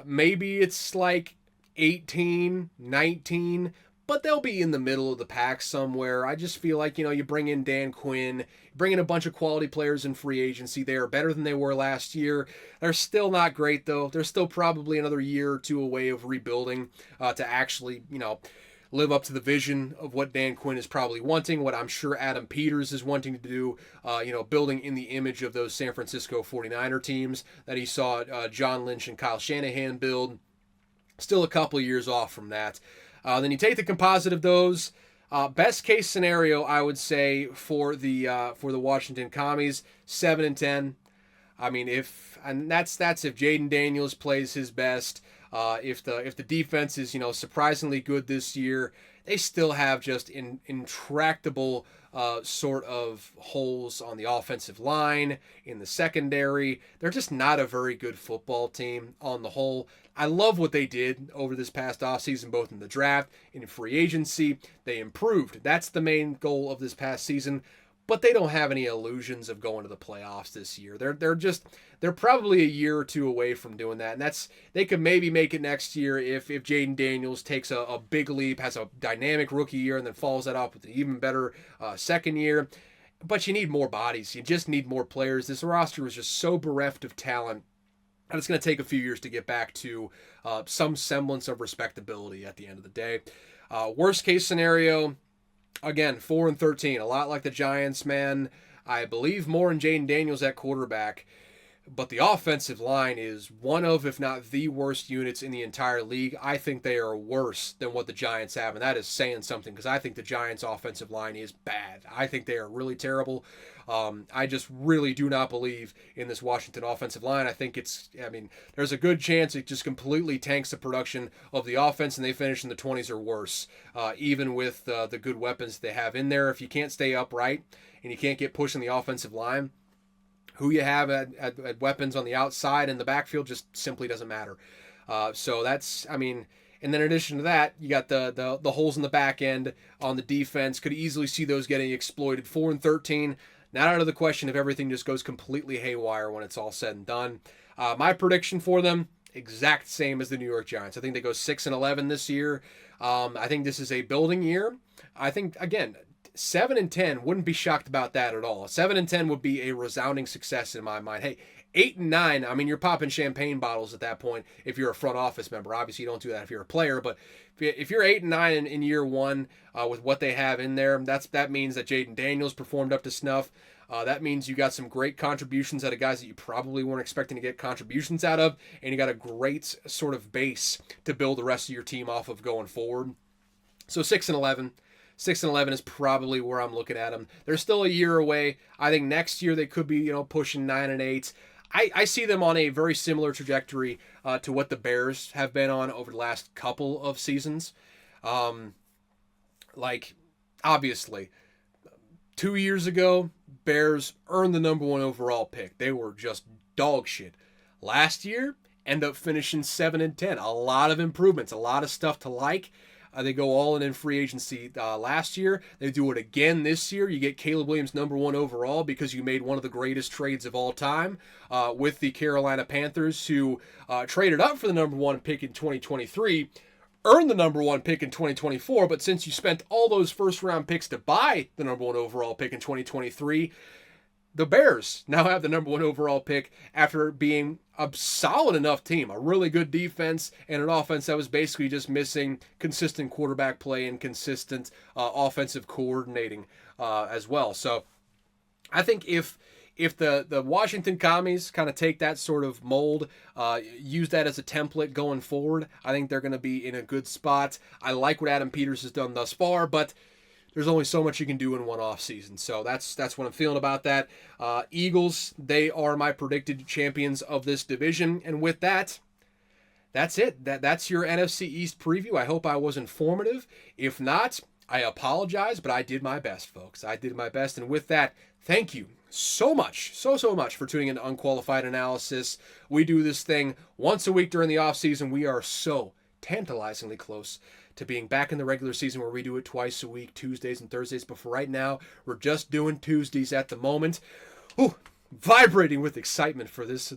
Maybe it's like 18, 19, but they'll be in the middle of the pack somewhere. I just feel like, you bring in Dan Quinn, bring in a bunch of quality players in free agency. They are better than they were last year. They're still not great, though. They're still probably another year or two away of rebuilding to actually, live up to the vision of what Dan Quinn is probably wanting, what I'm sure Adam Peters is wanting to do, building in the image of those San Francisco 49er teams that he saw John Lynch and Kyle Shanahan build. Still a couple of years off from that. Then you take the composite of those. Best case scenario, I would say, for the Washington Commies, 7-10. I mean, that's if Jaden Daniels plays his best. If the defense is surprisingly good this year, they still have just intractable sort of holes on the offensive line, in the secondary. They're just not a very good football team on the whole. I love what they did over this past offseason, both in the draft and in free agency. They improved. That's the main goal of this past season. But they don't have any illusions of going to the playoffs this year. They're probably a year or two away from doing that, and they could maybe make it next year if Jaden Daniels takes a big leap, has a dynamic rookie year, and then follows that up with an even better second year. But you need more bodies. You just need more players. This roster is just so bereft of talent, and it's going to take a few years to get back to some semblance of respectability at the end of the day. Worst case scenario. Again, 4-13, a lot like the Giants, man. I believe more in Jaden Daniels at quarterback, but the offensive line is one of, if not the worst units in the entire league. I think they are worse than what the Giants have, and that is saying something because I think the Giants' offensive line is bad. I think they are really terrible. I just really do not believe in this Washington offensive line. I think there's a good chance it just completely tanks the production of the offense and they finish in the 20s or worse, even with the good weapons they have in there. If you can't stay upright and you can't get pushing the offensive line, who you have at weapons on the outside and the backfield just simply doesn't matter. So that's, and then in addition to that, you got the holes in the back end on the defense. Could easily see those getting exploited. 4-13. Not out of the question if everything just goes completely haywire when it's all said and done. My prediction for them, exact same as the New York Giants. I think they go 6-11 this year. I think this is a building year. I think, again, 7-10, wouldn't be shocked about that at all. 7-10 would be a resounding success in my mind. Hey, 8-9, you're popping champagne bottles at that point if you're a front office member. Obviously, you don't do that if you're a player, but if you're 8-9 in year one with what they have in there, that means that Jaden Daniels performed up to snuff. That means you got some great contributions out of guys that you probably weren't expecting to get contributions out of, and you got a great sort of base to build the rest of your team off of going forward. So 6-11. 6-11 is probably where I'm looking at them. They're still a year away. I think next year they could be, pushing 9-8. I see them on a very similar trajectory to what the Bears have been on over the last couple of seasons. Obviously, 2 years ago, Bears earned the number 1 overall pick. They were just dog shit. Last year, end up finishing 7-10. A lot of improvements, a lot of stuff to like. They go all in free agency last year. They do it again this year. You get Caleb Williams number 1 overall because you made one of the greatest trades of all time with the Carolina Panthers, who traded up for the number 1 pick in 2023, earned the number 1 pick in 2024, but since you spent all those first-round picks to buy the number 1 overall pick in 2023, the Bears now have the number 1 overall pick after being a solid enough team, a really good defense, and an offense that was basically just missing consistent quarterback play and consistent offensive coordinating as well. So I think if the Washington Commies kind of take that sort of mold, use that as a template going forward, I think they're going to be in a good spot. I like what Adam Peters has done thus far, but there's only so much you can do in one off season. So that's what I'm feeling about that. Eagles, they are my predicted champions of this division. And with that, that's it. That's your NFC East preview. I hope I was informative. If not, I apologize, but I did my best, folks. I did my best. And with that, thank you so much for tuning in to Unqualified Analysis. We do this thing once a week during the off season. We are so tantalizingly close to being back in the regular season where we do it twice a week, Tuesdays and Thursdays. But for right now, we're just doing Tuesdays at the moment. Ooh, vibrating with excitement for this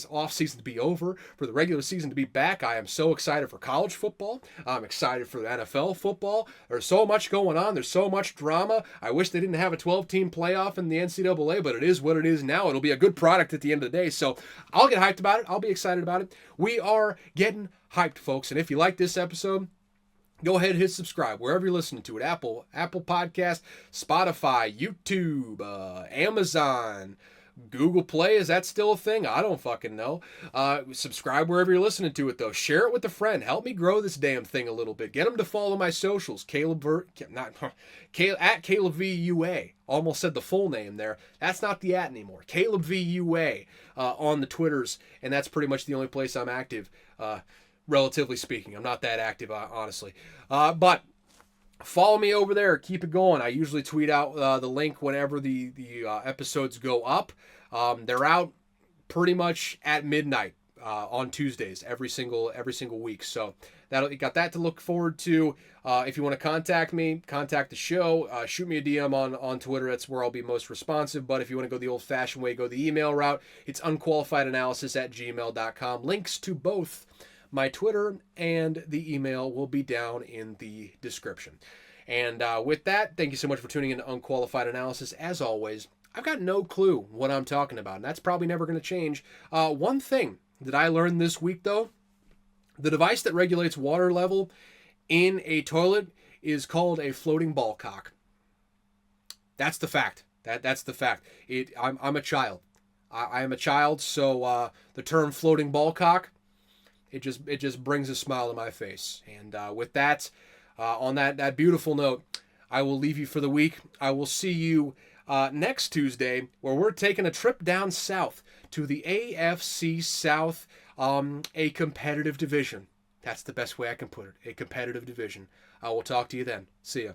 off season to be over, for the regular season to be back. I am so excited for college football. I'm excited for the NFL football. There's so much going on. There's so much drama. I wish they didn't have a 12-team playoff in the NCAA, but it is what it is now. It'll be a good product at the end of the day. So I'll get hyped about it. I'll be excited about it. We are getting hyped, folks. And if you like this episode, go ahead and hit subscribe wherever you're listening to it. Apple Podcast, Spotify, YouTube, Amazon, Google Play. Is that still a thing? I don't fucking know. Subscribe wherever you're listening to it, though. Share it with a friend. Help me grow this damn thing a little bit. Get them to follow my socials. At Caleb VUA. Almost said the full name there. That's not the at anymore. Caleb VUA on the Twitters, and that's pretty much the only place I'm active. Relatively speaking, I'm not that active, honestly. But follow me over there. Keep it going. I usually tweet out the link whenever the episodes go up. They're out pretty much at midnight on Tuesdays every single week. So you got that to look forward to. If you want to contact me, contact the show. Shoot me a DM on Twitter. That's where I'll be most responsive. But if you want to go the old-fashioned way, go the email route. It's unqualifiedanalysis@gmail.com. Links to both my Twitter and the email will be down in the description. And with that, thank you so much for tuning in to Unqualified Analysis. As always, I've got no clue what I'm talking about, and that's probably never going to change. One thing that I learned this week, though, the device that regulates water level in a toilet is called a floating ball cock. That's the fact. That's the fact. I'm a child. I am a child, so the term floating ball cock, it just brings a smile to my face. And with that, on that beautiful note, I will leave you for the week. I will see you next Tuesday, where we're taking a trip down south to the AFC South, a competitive division. That's the best way I can put it, a competitive division. I will talk to you then. See ya.